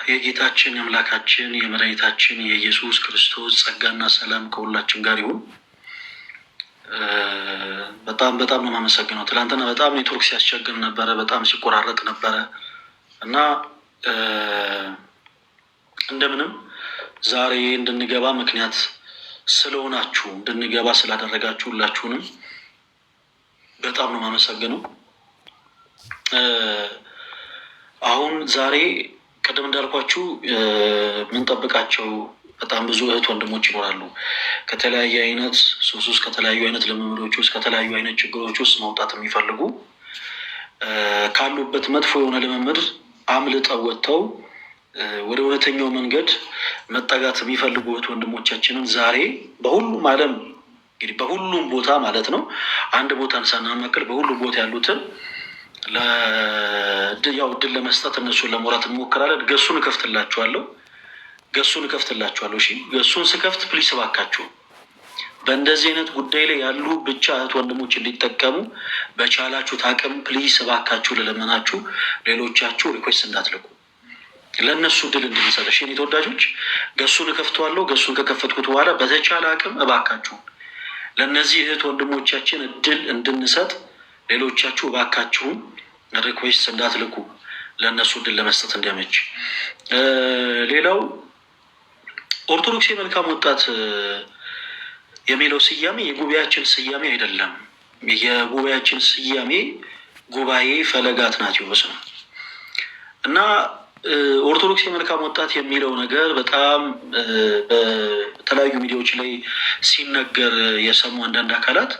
የጌታችን የአምላካችን የመድኃኒታችን የኢየሱስ ክርስቶስ ጸጋና ሰላም ከሁላችን ጋር ይሁን። በጣም ነው የማመሰግነው። ትናንትና በጣም ኔትወርክ ሲያስቸግር ነበረ፣ በጣም ሲቆራረጥ ነበረ እና እንደምንም ዛሬ እንድንገባ ምክንያት ስለሆናችሁ እንድንገባ ስላደረጋችሁ ሁላችሁንም በጣም ነው የማመሰግነው። አሁን ዛሬ ቀደም እንዳልኳችሁ የምንጠብቃቸው በጣም ብዙ እህት ወንድሞች ይኖራሉ። ከተለያየ አይነት ሱስ ውስጥ፣ ከተለያዩ አይነት ልምምዶች ውስጥ፣ ከተለያዩ አይነት ችግሮች ውስጥ መውጣት የሚፈልጉ ካሉበት መጥፎ የሆነ ልምምድ አምልጠው ወጥተው ወደ እውነተኛው መንገድ መጠጋት የሚፈልጉ እህት ወንድሞቻችንን ዛሬ በሁሉም ዓለም እንግዲህ በሁሉም ቦታ ማለት ነው አንድ ቦታን ሳናማክል በሁሉም ቦታ ያሉትን እድል ለመስጠት እነሱን ለመውራት እንሞክራለን። ገሱን እከፍትላችኋለሁ። እሺ ገሱን ስከፍት ፕሊስ እባካችሁ በእንደዚህ አይነት ጉዳይ ላይ ያሉ ብቻ እህት ወንድሞች እንዲጠቀሙ በቻላችሁት አቅም ፕሊስ እባካችሁ ልለመናችሁ፣ ሌሎቻችሁ ሪኩዌስት እንዳትልቁ ለእነሱ ድል እንድንሰጥ። እሺ ተወዳጆች ገሱን እከፍተዋለሁ። ገሱን ከከፈትኩት በኋላ በተቻለ አቅም እባካችሁ ለእነዚህ እህት ወንድሞቻችን እድል እንድንሰጥ ሌሎቻችሁ እባካችሁን ሪኩዌስት እንዳትልኩ ለእነሱ እድል ለመስጠት እንዲያመች። ሌላው ኦርቶዶክስ የመልካም ወጣት የሚለው ስያሜ የጉባኤያችን ስያሜ አይደለም። የጉባኤያችን ስያሜ ጉባኤ ፈለገ አትናቴዎስ ነው እና ኦርቶዶክስ የመልካም ወጣት የሚለው ነገር በጣም በተለያዩ ሚዲያዎች ላይ ሲነገር የሰሙ አንዳንድ አካላት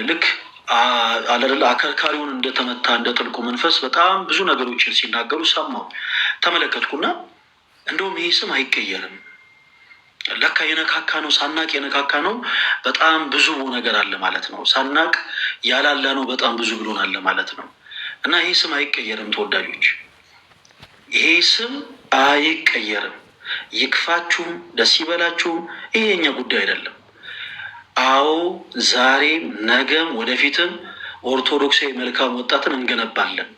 ልክ አለርላ አከርካሪውን እንደተመታ እንደ ጥልቁ መንፈስ በጣም ብዙ ነገሮችን ሲናገሩ ሰማሁ፣ ተመለከትኩና እንደውም ይህ ስም አይቀየርም፣ ለካ የነካካ ነው፣ ሳናቅ የነካካ ነው፣ በጣም ብዙ ነገር አለ ማለት ነው። ሳናቅ ያላላ ነው በጣም ብዙ ብሎን አለ ማለት ነው። እና ይህ ስም አይቀየርም ተወዳጆች፣ ይሄ ስም አይቀየርም። ይክፋችሁም ደስ ይበላችሁም ይሄ የኛ ጉዳይ አይደለም። አዎ ዛሬም ነገም ወደፊትም ኦርቶዶክሳዊ መልካም ወጣትን እንገነባለን።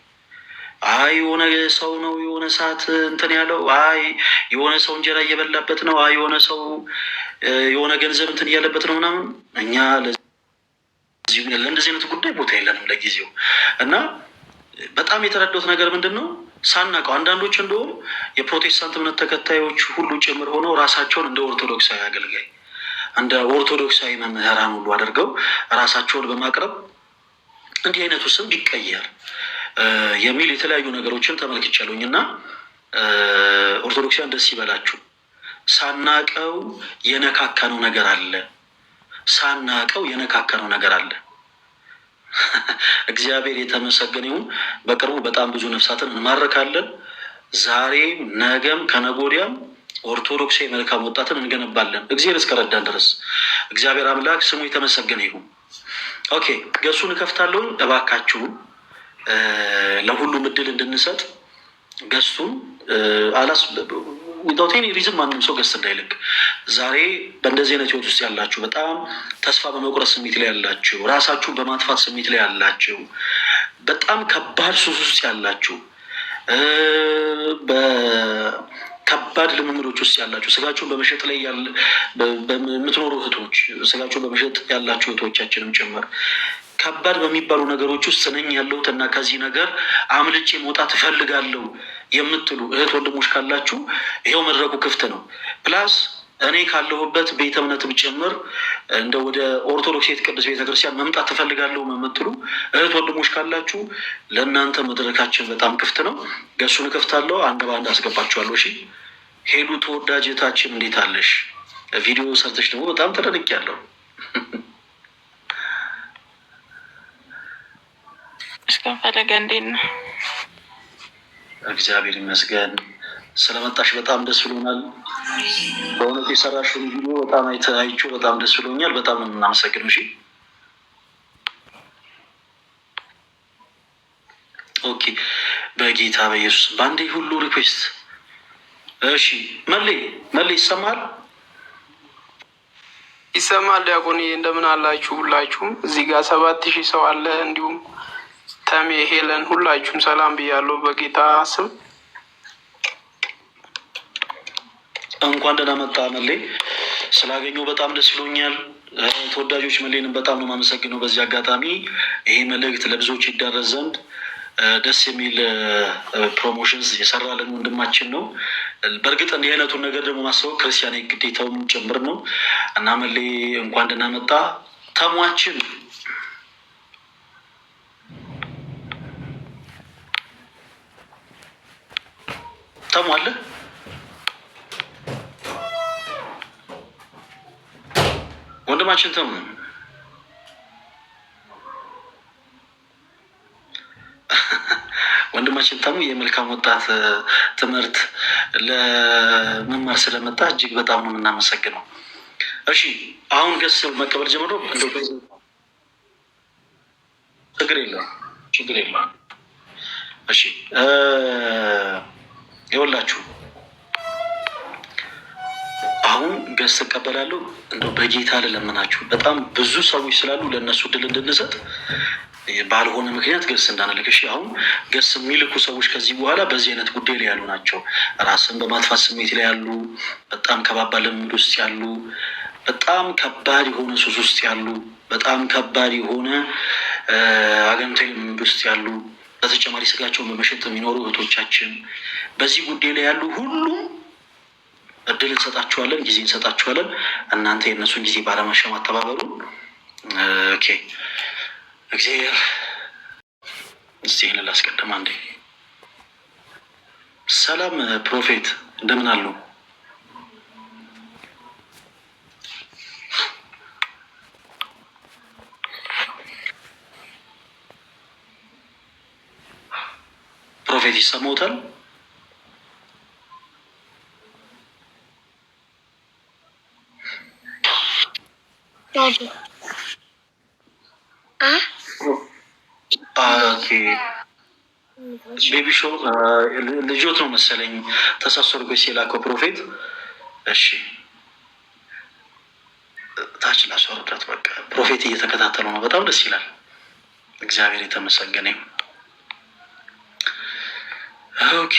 አይ የሆነ ሰው ነው የሆነ ሰዓት እንትን ያለው፣ አይ የሆነ ሰው እንጀራ እየበላበት ነው፣ አይ የሆነ ሰው የሆነ ገንዘብ እንትን እያለበት ነው ምናምን፣ እኛ ለእንደዚህ አይነት ጉዳይ ቦታ የለንም ለጊዜው። እና በጣም የተረዳሁት ነገር ምንድን ነው፣ ሳናውቀው አንዳንዶች እንደውም የፕሮቴስታንት እምነት ተከታዮች ሁሉ ጭምር ሆነው ራሳቸውን እንደ ኦርቶዶክሳዊ አገልጋይ እንደ ኦርቶዶክሳዊ መምህራን ሁሉ አድርገው ራሳቸውን በማቅረብ እንዲህ አይነቱ ስም ቢቀየር የሚል የተለያዩ ነገሮችን ተመልክቻለሁኝ። እና ኦርቶዶክሳውያን ደስ ይበላችሁ። ሳናቀው የነካካነው ነገር አለ። እግዚአብሔር የተመሰገነ ይሁን። በቅርቡ በጣም ብዙ ነፍሳትን እንማርካለን። ዛሬም ነገም ከነገ ወዲያም ኦርቶዶክሳዊ መልካም ወጣትን እንገነባለን እግዚአብሔር እስከረዳን ድረስ። እግዚአብሔር አምላክ ስሙ የተመሰገነ ይሁን። ኦኬ ገሱን እከፍታለሁ። እባካችሁን ለሁሉም እድል እንድንሰጥ ገሱን ዊዛውት ኤኒ ሪዝን ማንም ሰው ገስ እንዳይልክ። ዛሬ በእንደዚህ አይነት ህይወት ውስጥ ያላችሁ፣ በጣም ተስፋ በመቁረጥ ስሜት ላይ ያላችሁ፣ ራሳችሁን በማጥፋት ስሜት ላይ ያላችሁ፣ በጣም ከባድ ሱስ ውስጥ ያላችሁ፣ በከባድ ልምምዶች ውስጥ ያላችሁ፣ ስጋችሁን በመሸጥ ላይ በምትኖሩ እህቶች፣ ስጋችሁን በመሸጥ ያላችሁ እህቶቻችንም ጭምር ከባድ በሚባሉ ነገሮች ውስጥ ነኝ ያለሁት እና ከዚህ ነገር አምልጬ መውጣት እፈልጋለሁ የምትሉ እህት ወንድሞች ካላችሁ ይኸው መድረኩ ክፍት ነው። ፕላስ እኔ ካለሁበት ቤተ እምነትም ጭምር እንደ ወደ ኦርቶዶክስ ቅዱስ ቤተክርስቲያን መምጣት እፈልጋለሁ የምትሉ እህት ወንድሞች ካላችሁ ለእናንተ መድረካችን በጣም ክፍት ነው። ገሱን እከፍታለሁ፣ አንድ በአንድ አስገባችኋለሁ። እሺ ሄሉ ተወዳጅታችን እንዴት አለሽ? ቪዲዮ ሰርተሽ ደግሞ በጣም ተደንቄያለሁ። ፈለገ እንዴት ነው? እግዚአብሔር ይመስገን። ስለመጣሽ በጣም ደስ ብሎናል። በእውነት የሰራሽውን ቪዲዮ በጣም አይቼው በጣም ደስ ብሎኛል። በጣም ነው የምናመሰግነው። እሺ ኦኬ። በጌታ በኢየሱስ በአንዴ ሁሉ ሪኩዌስት። እሺ መሌ ይሰማል? ይሰማል። ዲያቆን እንደምን አላችሁ? ሁላችሁም እዚህ ጋር 7000 ሰው አለ። እንዲሁም ተሜ ሄለን ሁላችሁም ሰላም ብያለሁ በጌታ ስም። እንኳን ደህና መጣ መሌ። ስላገኘው በጣም ደስ ብሎኛል። ተወዳጆች መሌንም በጣም ነው የማመሰግነው። በዚህ አጋጣሚ ይሄ መልእክት ለብዙዎች ይዳረስ ዘንድ ደስ የሚል ፕሮሞሽንስ የሰራልን ወንድማችን ነው። በእርግጥ እንዲህ አይነቱን ነገር ደግሞ ማስታወቅ ክርስቲያናዊ ግዴታውም ጭምር ነው እና መሌ እንኳን ደህና መጣ። ተሟችን ተሟለ ወንድማችን ተሙ ወንድማችን ተሙ የመልካም ወጣት ትምህርት ለመማር ስለመጣ እጅግ በጣም ነው የምናመሰግነው። እሺ አሁን ገስ መቀበል ጀምሮ ችግር የለውም። እሺ ይኸውላችሁ አሁን ገስ እቀበላለሁ። እንደው በጌታ ልለምናችሁ በጣም ብዙ ሰዎች ስላሉ ለእነሱ ድል እንድንሰጥ ባልሆነ ምክንያት ገስ እንዳንልክ። እሺ አሁን ገስ የሚልኩ ሰዎች ከዚህ በኋላ በዚህ አይነት ጉዳይ ላይ ያሉ ናቸው። ራስን በማጥፋት ስሜት ላይ ያሉ፣ በጣም ከባባድ ልምድ ውስጥ ያሉ፣ በጣም ከባድ የሆነ ሱስ ውስጥ ያሉ፣ በጣም ከባድ የሆነ አገንታዊ ልምድ ውስጥ ያሉ፣ በተጨማሪ ስጋቸውን በመሸጥ የሚኖሩ እህቶቻችን፣ በዚህ ጉዳይ ላይ ያሉ ሁሉም እድል እንሰጣችኋለን፣ ጊዜ እንሰጣችኋለን። እናንተ የእነሱን ጊዜ ባለማሸማት ተባበሩ። ኦኬ እግዚአብሔር እስቲ ይህንን ላስቀድም አንዴ። ሰላም ፕሮፌት እንደምን አሉ? ፕሮፌት ይሰማዎታል? ቤቢ ሾው ልጆት ነው መሰለኝ ተሳሰርጎ የላከው ፕሮፌት። እሺ ታች ላስወርዳት። በቃ ፕሮፌት እየተከታተሉ ነው። በጣም ደስ ይላል። እግዚአብሔር የተመሰገነ ይሁን። ኦኬ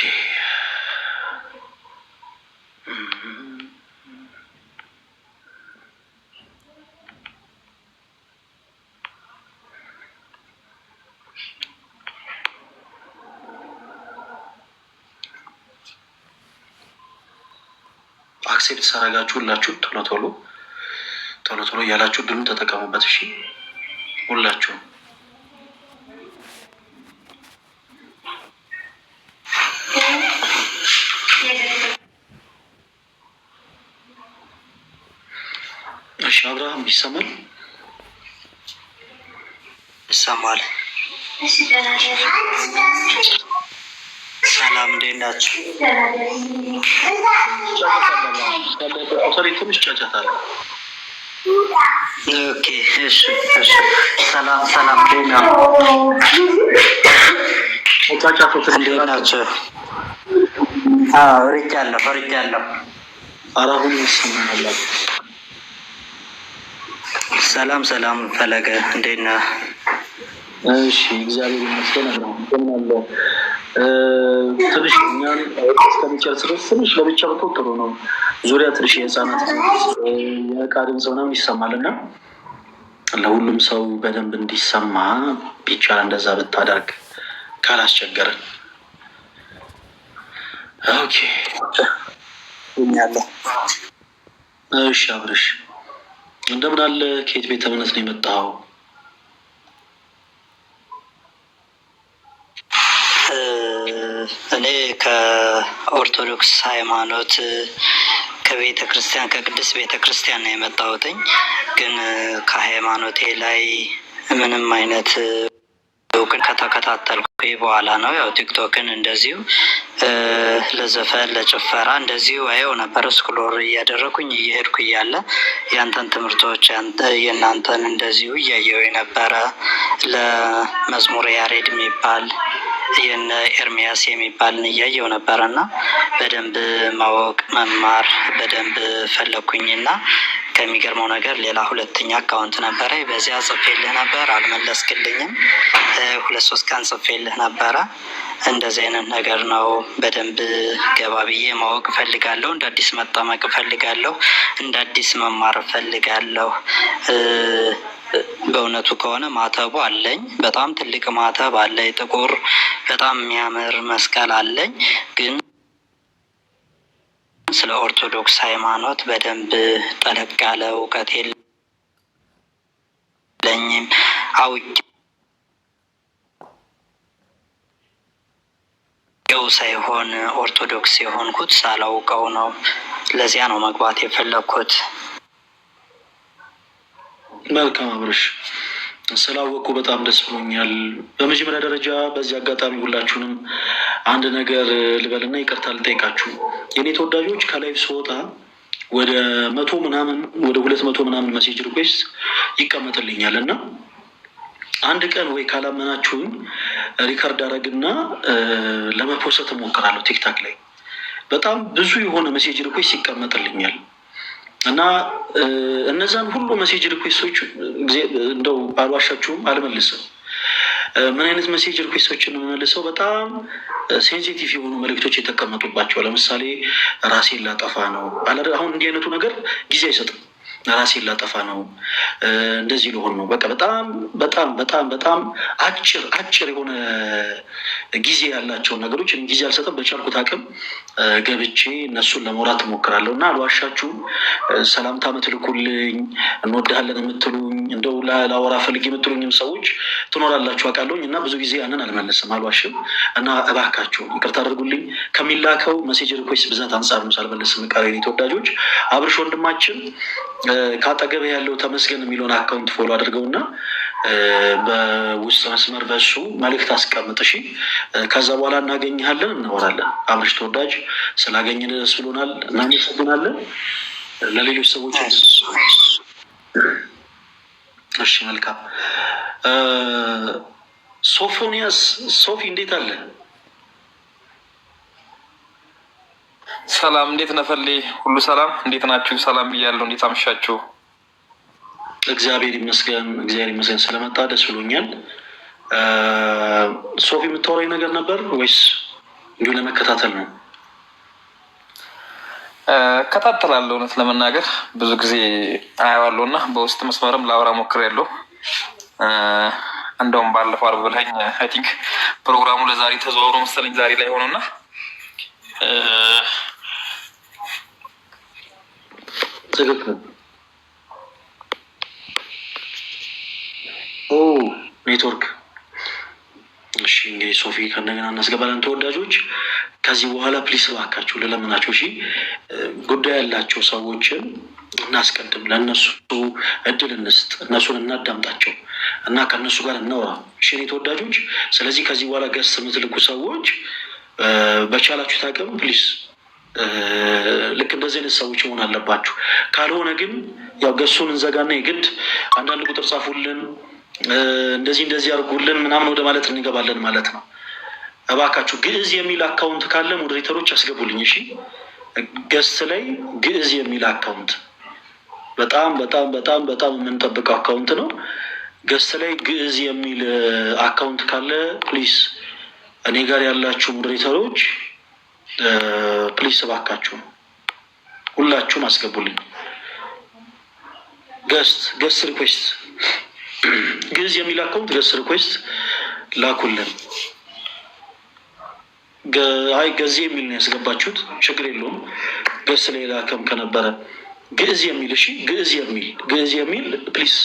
አክሴፕት ሳረጋችሁ ሁላችሁ ቶሎ ቶሎ እያላችሁ ድሉን ተጠቀሙበት። እሺ ሁላችሁም እሺ። አብርሃም ይሰማል? ይሰማል። ሰላም እንዴት ናችሁ? ትንሽ ጫጫታል። ኦኬ እሺ። ሰላም እንዴት ነው? እንዴት ናቸው? ፈርጃለሁ። አራሁን ይሰማል። ሰላም ፈለገ እንዴት ነህ? እሺ እግዚአብሔር ይመስገን። አለው ትንሽ እኛን እስከሚጨርስ ድረስ ትንሽ ለብቻ ብትሆን ጥሩ ነው። ዙሪያ ትንሽ የህፃናት የዕቃ ድምፅ ምናምን ይሰማል እና ለሁሉም ሰው በደንብ እንዲሰማ ቢቻል እንደዛ ብታደርግ ካላስቸገረን። ኦኬ እሺ። አብርሽ እንደምን አለ? ከየት ቤተ እምነት ነው የመጣኸው? እኔ ከኦርቶዶክስ ሃይማኖት ከቤተ ክርስቲያን ከቅድስት ቤተ ክርስቲያን ነው የመጣሁትኝ። ግን ከሃይማኖቴ ላይ ምንም አይነት እውቅን ከተከታተልኩ በኋላ ነው። ያው ቲክቶክን እንደዚሁ ለዘፈን ለጭፈራ እንደዚሁ አየው ነበር። ስክሎር እያደረኩኝ እየሄድኩ እያለ ያንተን ትምህርቶች የእናንተን እንደዚሁ እያየው የነበረ ለመዝሙር ያሬድ የሚባል የነ ኤርሚያስ የሚባልን እያየው ነበረና በደንብ ማወቅ መማር በደንብ ፈለኩኝና ከሚገርመው ነገር ሌላ ሁለተኛ አካውንት ነበረ። በዚያ ጽፌልህ ነበር፣ አልመለስክልኝም። 2-3 ቀን ጽፌልህ ነበረ። እንደዚህ አይነት ነገር ነው። በደንብ ገባ ብዬ ማወቅ እፈልጋለሁ። እንደ አዲስ መጠመቅ እፈልጋለሁ። እንደ አዲስ መማር እፈልጋለሁ። በእውነቱ ከሆነ ማተቡ አለኝ። በጣም ትልቅ ማተብ አለ፣ ጥቁር በጣም የሚያምር መስቀል አለኝ። ግን ስለ ኦርቶዶክስ ሃይማኖት በደንብ ጠለቅ ያለ እውቀት የለኝም። አውቄው ሳይሆን ኦርቶዶክስ የሆንኩት ሳላውቀው ነው። ለዚያ ነው መግባት የፈለግኩት። መልካም አብርሽ፣ ስላወቁ በጣም ደስ ብሎኛል። በመጀመሪያ ደረጃ በዚህ አጋጣሚ ሁላችሁንም አንድ ነገር ልበልና ይቅርታ ልጠይቃችሁ። የኔ ተወዳጆች ከላይቭ ስወጣ ወደ 100 ምናምን ወደ 200 ምናምን ሜሴጅ ሪኩዌስት ይቀመጥልኛል እና አንድ ቀን ወይ ካላመናችሁኝ ሪከርድ አደረግና ለመፖሰት እሞክራለሁ። ቲክታክ ላይ በጣም ብዙ የሆነ ሜሴጅ ሪኩዌስት ይቀመጥልኛል እና እነዛን ሁሉ ሜሴጅ ሪኩዌስቶች እንደው አልዋሻችሁም አልመልስም። ምን አይነት ሜሴጅ ሪኩዌስቶችን የምመልሰው በጣም ሴንሲቲቭ የሆኑ መልእክቶች የተቀመጡባቸው፣ ለምሳሌ ራሴን ላጠፋ ነው። አሁን እንዲህ አይነቱ ነገር ጊዜ አይሰጥም። ራሴን ላጠፋ ነው፣ እንደዚህ ልሆን ነው። በቃ በጣም በጣም በጣም በጣም አጭር የሆነ ጊዜ ያላቸውን ነገሮች ጊዜ አልሰጠም። በቻልኩት አቅም ገብቼ እነሱን ለመውራት እሞክራለሁ እና አልዋሻችሁም። ሰላምታ ምትልኩልኝ፣ እንወድሃለን የምትሉኝ፣ እንደው ላወራ ፈልግ የምትሉኝም ሰዎች ትኖራላችሁ አውቃለሁኝ እና ብዙ ጊዜ ያንን አልመለስም፣ አልዋሽም እና እባካችሁ ይቅርታ አድርጉልኝ። ከሚላከው ሜሴጅ ሪኩዌስት ብዛት አንጻር ነው ሳልመልስም ቃል። የኔ ተወዳጆች አብርሽ ወንድማችን ከአጠገብህ ያለው ተመስገን የሚለውን አካውንት ፎሎ አድርገውና በውስጥ መስመር በሱ መልእክት አስቀምጥ። እሺ፣ ከዛ በኋላ እናገኝሃለን፣ እናወራለን። አብርሽ ተወዳጅ፣ ስላገኘን ደስ ብሎናል፣ እናመሰግናለን። ለሌሎች ሰዎች እሺ፣ መልካም። ሶፎንያስ ሶፊ እንዴት አለ? ሰላም፣ እንዴት ነፈሌ? ሁሉ ሰላም? እንዴት ናችሁ? ሰላም ብያለሁ። እንዴት አመሻችሁ? እግዚአብሔር ይመስገን፣ እግዚአብሔር ይመስገን። ስለመጣ ደስ ብሎኛል። ሶፊ የምታወራኝ ነገር ነበር ወይስ እንዲሁ ለመከታተል ነው? እከታተላለሁ። እውነት ለመናገር ብዙ ጊዜ አየዋለሁ እና በውስጥ መስመርም ላወራ ሞክሬያለሁ። እንደውም ባለፈው አርብ ብለኸኝ አይ ቲንክ ፕሮግራሙ ለዛሬ ተዘዋውሮ መሰለኝ ዛሬ ላይ ሆነና ትክክል። ኔትወርክ። እሺ፣ እንግዲህ ሶፊ ከእንደገና እናስገባለን። ተወዳጆች ከዚህ በኋላ ፕሊስ እባካችሁ ልለምናቸው፣ እሺ፣ ጉዳይ ያላቸው ሰዎችን እናስቀድም፣ ለእነሱ እድል እንስጥ፣ እነሱን እናዳምጣቸው እና ከእነሱ ጋር እናውራ። እሺ እኔ ተወዳጆች፣ ስለዚህ ከዚህ በኋላ ገስ የምትልኩ ሰዎች በቻላችሁ ታቅም ፕሊስ ልክ እንደዚህ አይነት ሰዎች መሆን አለባችሁ። ካልሆነ ግን ያው ገሱን እንዘጋና የግድ አንዳንድ ቁጥር ጻፉልን፣ እንደዚህ አድርጉልን ምናምን ወደ ማለት እንገባለን ማለት ነው። እባካችሁ ግዕዝ የሚል አካውንት ካለ ሞዴሬተሮች ያስገቡልኝ። እሺ፣ ገስት ላይ ግዕዝ የሚል አካውንት በጣም በጣም በጣም በጣም የምንጠብቀው አካውንት ነው። ገስት ላይ ግዕዝ የሚል አካውንት ካለ ፕሊስ እኔ ጋር ያላችሁ ሞዴሬተሮች ፕሊስ እባካችሁ ሁላችሁም አስገቡልኝ። ገስት ሪኩዌስት ግዕዝ የሚል አካውንት ገስት ሪኩዌስት ላኩልን። አይ ገዜ የሚል ነው ያስገባችሁት፣ ችግር የለውም። ገስ ሌላ ከነበረ ግዕዝ የሚል እሺ፣ ግዕዝ የሚል ፕሊስ።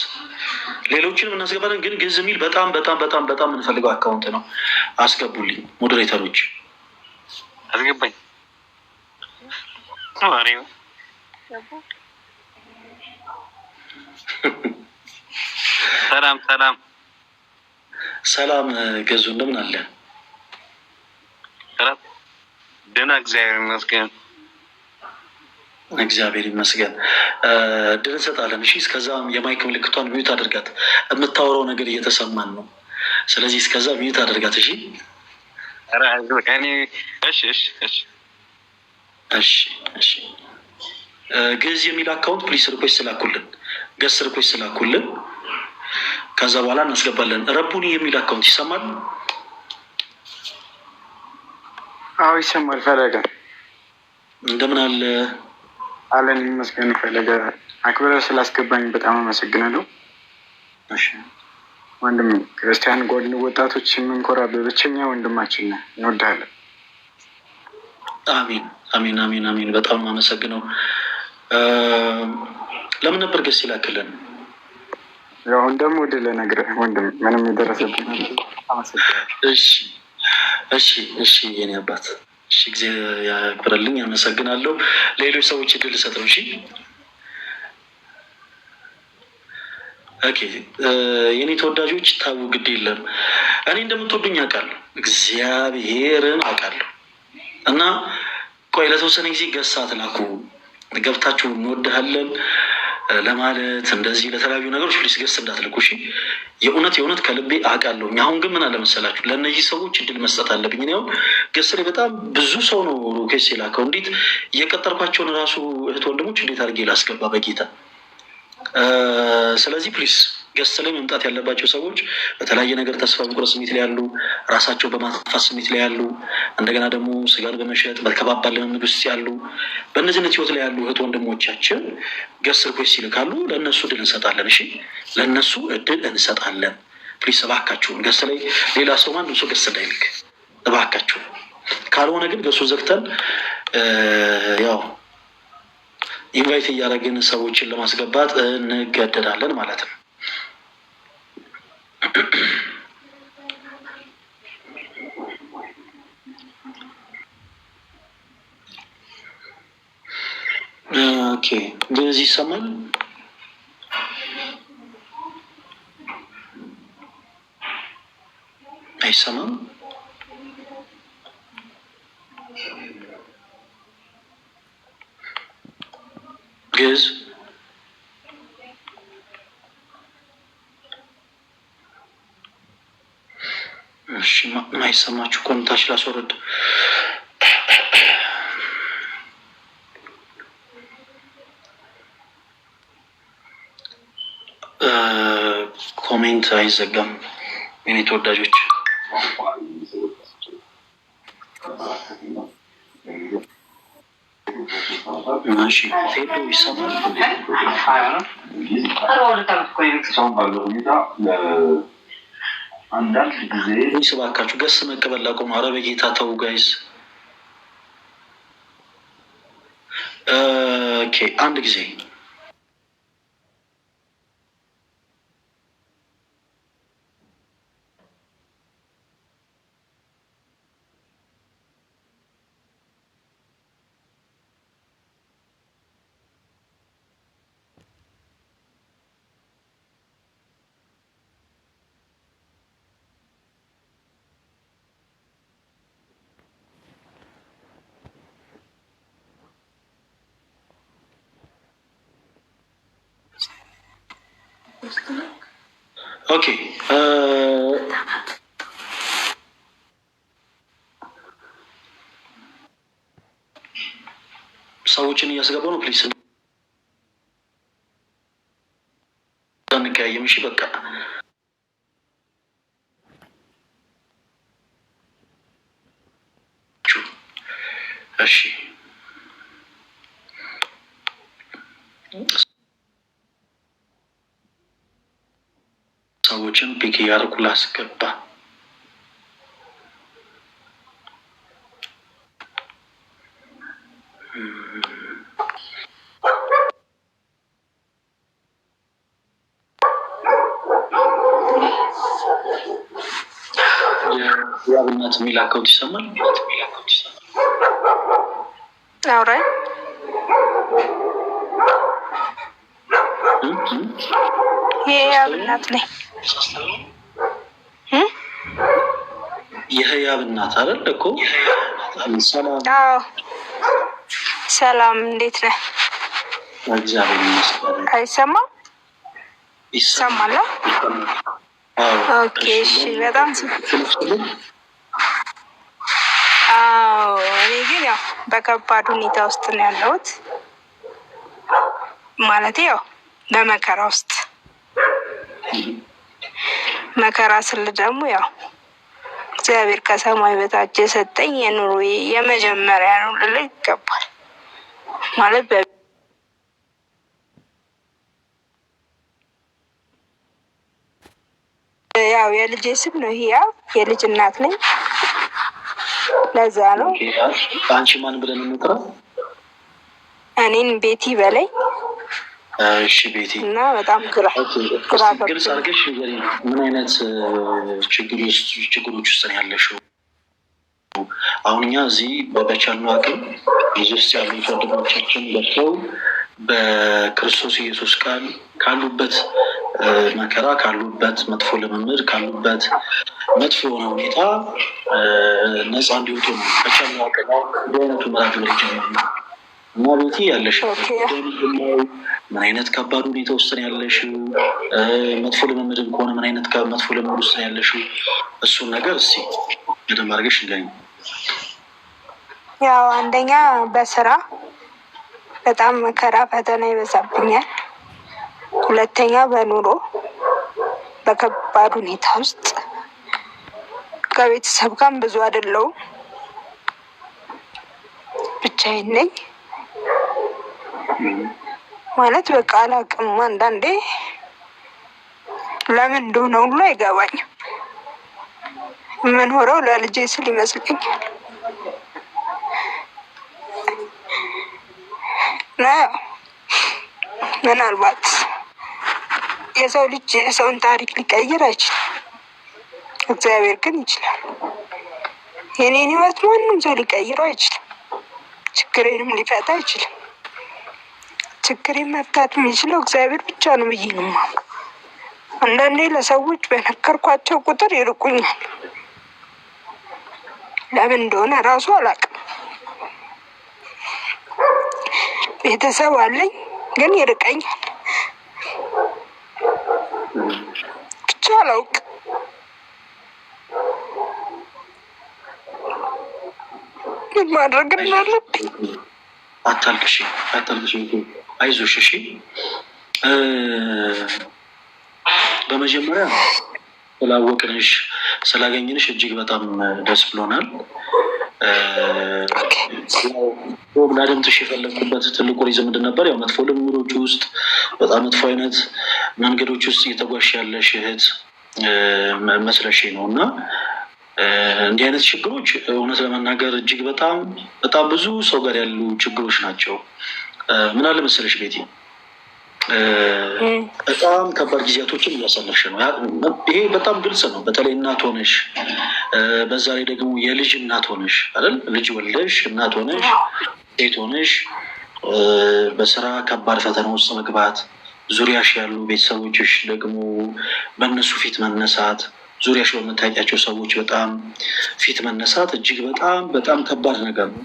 ሌሎችንም እናስገባለን፣ ግን ግዕዝ የሚል በጣም በጣም በጣም በጣም የምንፈልገው አካውንት ነው። አስገቡልኝ ሞዴሬተሮች። አስገባኝ። ሰላም ገዙ፣ እንደምን አለ? ደህና፣ እግዚአብሔር ይመስገን። እግዚአብሔር ይመስገን። እድል እንሰጣለን። እሺ፣ እስከዛ የማይክ ምልክቷን ሚዩት አድርጋት። የምታወራው ነገር እየተሰማን ነው። ስለዚህ እስከዛ ሚዩት አድርጋት። እሺ፣ እሺ። ግዕዝ የሚል አካውንት ፕሊስ ሪኩዌስት ስላኩልን፣ ገስ ሪኩዌስት ስላኩልን። ከዛ በኋላ እናስገባለን። ረቡኒ የሚል አካውንት ይሰማል? አዎ ይሰማል። ፈለገ እንደምን አለ? አለን ይመስገን። ፈለገ አክብረ ስላስገባኝ በጣም አመሰግናለሁ። እሺ ወንድም ክርስቲያን ጎድን ወጣቶች የምንኮራበት ብቸኛ ወንድማችን ነው። እንወድሃለን። አሚን አሚን አሚን አሚን። በጣም አመሰግነው። ለምን ነበር ገስ ይላክልን? ያው እንደምወድ ልነግርህ ወንድም፣ ምንም የደረሰብኝ አመሰግናለሁ። እሺ እሺ እሺ የኔ አባት እሺ፣ ጊዜ ያክብረልኝ። አመሰግናለሁ። ለሌሎች ሰዎች እድል ልሰጥ ነው። እሺ ኦኬ። የኔ ተወዳጆች ታው ግድ የለም እኔ እንደምትወዱኝ አውቃለሁ፣ እግዚአብሔርን አውቃለሁ። እና ቆይ ለተወሰነ ጊዜ ገሳት ላኩ ገብታችሁ እንወድሃለን ለማለት እንደዚህ ለተለያዩ ነገሮች ፕሊስ ገስ እንዳትልኩ እሺ። የእውነት ከልቤ አውቃለሁ። አሁን ግን ምን አለመሰላችሁ ለእነዚህ ሰዎች እድል መስጠት አለብኝ። እኔ አሁን ገስ ላይ በጣም ብዙ ሰው ነው ኬስ የላከው። እንዴት የቀጠርኳቸውን ራሱ እህት ወንድሞች እንዴት አድርጌ ላስገባ በጌታ። ስለዚህ ፕሊስ ገስት ላይ መምጣት ያለባቸው ሰዎች በተለያየ ነገር ተስፋ መቁረጥ ስሜት ላይ ያሉ፣ ራሳቸው በማጥፋት ስሜት ላይ ያሉ፣ እንደገና ደግሞ ስጋን በመሸጥ በተከባባል ልምምድ ውስጥ ያሉ፣ በእነዚህነት ህይወት ላይ ያሉ እህት ወንድሞቻችን ገስት ሪኩዌስት ይልካሉ። ለእነሱ እድል እንሰጣለን። እሺ ለእነሱ እድል እንሰጣለን። ፕሊስ እባካችሁን ገስት ላይ ሌላ ሰው ማንም ሰው ገስት እንዳይልክ እባካችሁ። ካልሆነ ግን ገሱ ዘግተን ያው ኢንቫይት እያደረግን ሰዎችን ለማስገባት እንገደዳለን ማለት ነው። ኦኬ ግዕዝ ይሰማል? አይሰማም? ግዕዝ እሺ፣ ማይሰማችሁ ኮንታች ላስወርድ። ኮሜንት አይዘጋም የኔ ተወዳጆች። እሺ ቴዶ ይሰማል? አንዳንድ ጊዜ እባካችሁ ገስ መቀበል ላቆሙ። ኧረ በጌታ ተው ጋይስ። ኦኬ አንድ ጊዜ ኦኬ ሰዎችን እያስገባው ነው። ፕሊስ እንቀያየም። እሺ በቃ እሺ ሰዎችን ፒክ እያደረኩ ላስገባ። የአብነት የሚል አካውንት ይሰማል? አውራ የአብነት ነኝ። የህያብ እናት አይደል እኮ። ሰላም። አዎ ሰላም፣ እንዴት ነህ? እግዚአብሔር ይመስገን። አይሰማም? ይሰማል? ኦኬ እሺ። በጣም አዎ። እኔ ግን ያው በከባድ ሁኔታ ውስጥ ነው ያለሁት። ማለት ያው በመከራ ውስጥ መከራ ስል ደግሞ ያው እግዚአብሔር ከሰማይ በታች የሰጠኝ የኑሮ የመጀመሪያ ነው ልል ይገባል። ማለት ያው የልጄ ስም ነው። ይሄ ያው የልጅ እናት ነኝ። ለዛ ነው። አንቺ ማን ብለን እንጥራ? እኔን ቤቲ በላይ። እሺ ቤቲ። እና በጣም ግራ ግልጽ አድርገሽ ምን አይነት ችግሮች ውስጥ ነው ያለሽው? አሁን እኛ እዚህ በቻልነው አቅም እዚህ ውስጥ ያሉት ወንድሞቻችን ገብተው በክርስቶስ ኢየሱስ ቃል ካሉበት መከራ፣ ካሉበት መጥፎ ልምምድ፣ ካሉበት መጥፎ የሆነ ሁኔታ ነፃ እንዲወጡ ነው በቻልነው አቅም በእውነቱ መራፍ ብር ጀምር ነው። እና ቤቲ ያለሽ ምን አይነት ከባድ ሁኔታ ውስጥ ነው ያለሽው? መጥፎ ልምምድም ከሆነ ምን አይነት መጥፎ ልምምድ ውስጥ ነው ያለሽው? እሱን ነገር እስኪ በደንብ አድርገሽ ንገሪኝ። ያው አንደኛ በስራ በጣም መከራ ፈተና ይበዛብኛል። ሁለተኛ በኑሮ በከባድ ሁኔታ ውስጥ ከቤተሰብ ጋር ብዙ አይደለሁም፣ ብቻዬን ነኝ። ማለት በቃ አላውቅም። አንዳንዴ ለምን እንደሆነ ሁሉ አይገባኝም። የምኖረው ለልጄ ስል ይመስለኛል። ምናልባት የሰው ልጅ የሰውን ታሪክ ሊቀይር አይችልም፣ እግዚአብሔር ግን ይችላል። የኔን ህይወት ማንም ሰው ሊቀይረው አይችልም። ችግሬንም ሊፈታ አይችልም። ችግሬን መፍታት የሚችለው እግዚአብሔር ብቻ ነው ብዬ ነው የማምነው። አንዳንዴ ለሰዎች በነገርኳቸው ቁጥር ይርቁኛል። ለምን እንደሆነ እራሱ አላውቅም። ቤተሰብ አለኝ ግን ይርቀኛል። ብቻ አላውቅም። ምን ማድረግ እንዳለብኝ። አታልቅሽ፣ አይዞሽ። እሺ በመጀመሪያ ስላወቅንሽ ስላገኝንሽ እጅግ በጣም ደስ ብሎናል። ላደምጥሽ የፈለግኩበት ትልቁ ሪዝም ምንድን ነበር? ያው መጥፎ ልምዶች ውስጥ በጣም መጥፎ አይነት መንገዶች ውስጥ እየተጓሽ ያለሽ እህት መስለሽ ነው። እና እንዲህ አይነት ችግሮች እውነት ለመናገር እጅግ በጣም ብዙ ሰው ጋር ያሉ ችግሮች ናቸው። ምን አለ መሰለሽ ቤቲ፣ በጣም ከባድ ጊዜያቶችን እያሳለፍሽ ነው። ይሄ በጣም ግልጽ ነው። በተለይ እናት ሆነሽ፣ በዛ ላይ ደግሞ የልጅ እናት ሆነሽ አይደል? ልጅ ወልደሽ እናት ሆነሽ፣ ሴት ሆነሽ በስራ ከባድ ፈተና ውስጥ መግባት፣ ዙሪያሽ ያሉ ቤተሰቦችሽ ደግሞ በእነሱ ፊት መነሳት፣ ዙሪያሽ በምታውቂያቸው ሰዎች በጣም ፊት መነሳት እጅግ በጣም ከባድ ነገር ነው።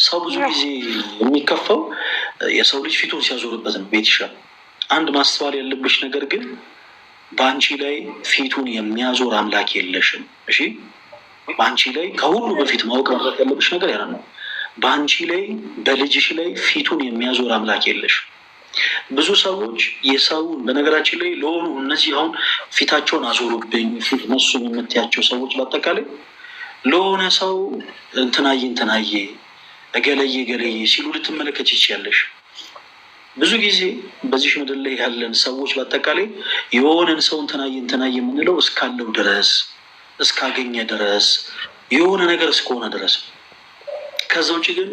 ሰው ብዙ ጊዜ የሚከፋው የሰው ልጅ ፊቱን ሲያዞርበት ነው። ቤትሻ አንድ ማስተዋል ያለብሽ ነገር ግን በአንቺ ላይ ፊቱን የሚያዞር አምላክ የለሽም። እሺ፣ በአንቺ ላይ ከሁሉ በፊት ማወቅ ያለብሽ ነገር ያ ነው። በአንቺ ላይ በልጅሽ ላይ ፊቱን የሚያዞር አምላክ የለሽም። ብዙ ሰዎች የሰውን በነገራችን ላይ ለሆኑ እነዚህ አሁን ፊታቸውን አዞሩብኝ ፊት ነሱን የምትያቸው ሰዎች በአጠቃላይ ለሆነ ሰው እንትናዬ እገለየ ሲሉ ልትመለከች ይችያለሽ። ብዙ ጊዜ በዚህ ምድር ላይ ያለን ሰዎች በአጠቃላይ የሆነን ሰው እንትናዬ የምንለው እስካለው ድረስ እስካገኘ ድረስ የሆነ ነገር እስከሆነ ድረስ። ከዛ ውጭ ግን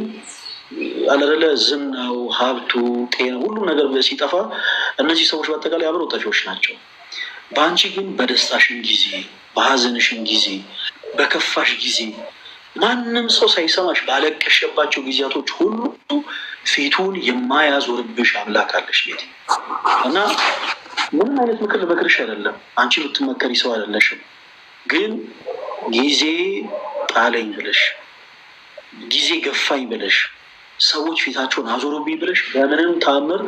አለለ ዝናው፣ ሀብቱ፣ ጤና ሁሉ ነገር ሲጠፋ እነዚህ ሰዎች በአጠቃላይ አብረው ጠፊዎች ናቸው። በአንቺ ግን በደስታሽን ጊዜ፣ በሀዘንሽን ጊዜ፣ በከፋሽ ጊዜ ማንም ሰው ሳይሰማሽ ባለቀሸባቸው ጊዜያቶች ሁሉ ፊቱን የማያዞርብሽ አምላክ አለሽ ቤት። እና ምንም አይነት ምክር ልመክርሽ አይደለም፣ አንቺ ልትመከሪ ሰው አይደለሽም። ግን ጊዜ ጣለኝ ብለሽ ጊዜ ገፋኝ ብለሽ ሰዎች ፊታቸውን አዞሩብኝ ብለሽ በምንም ተአምር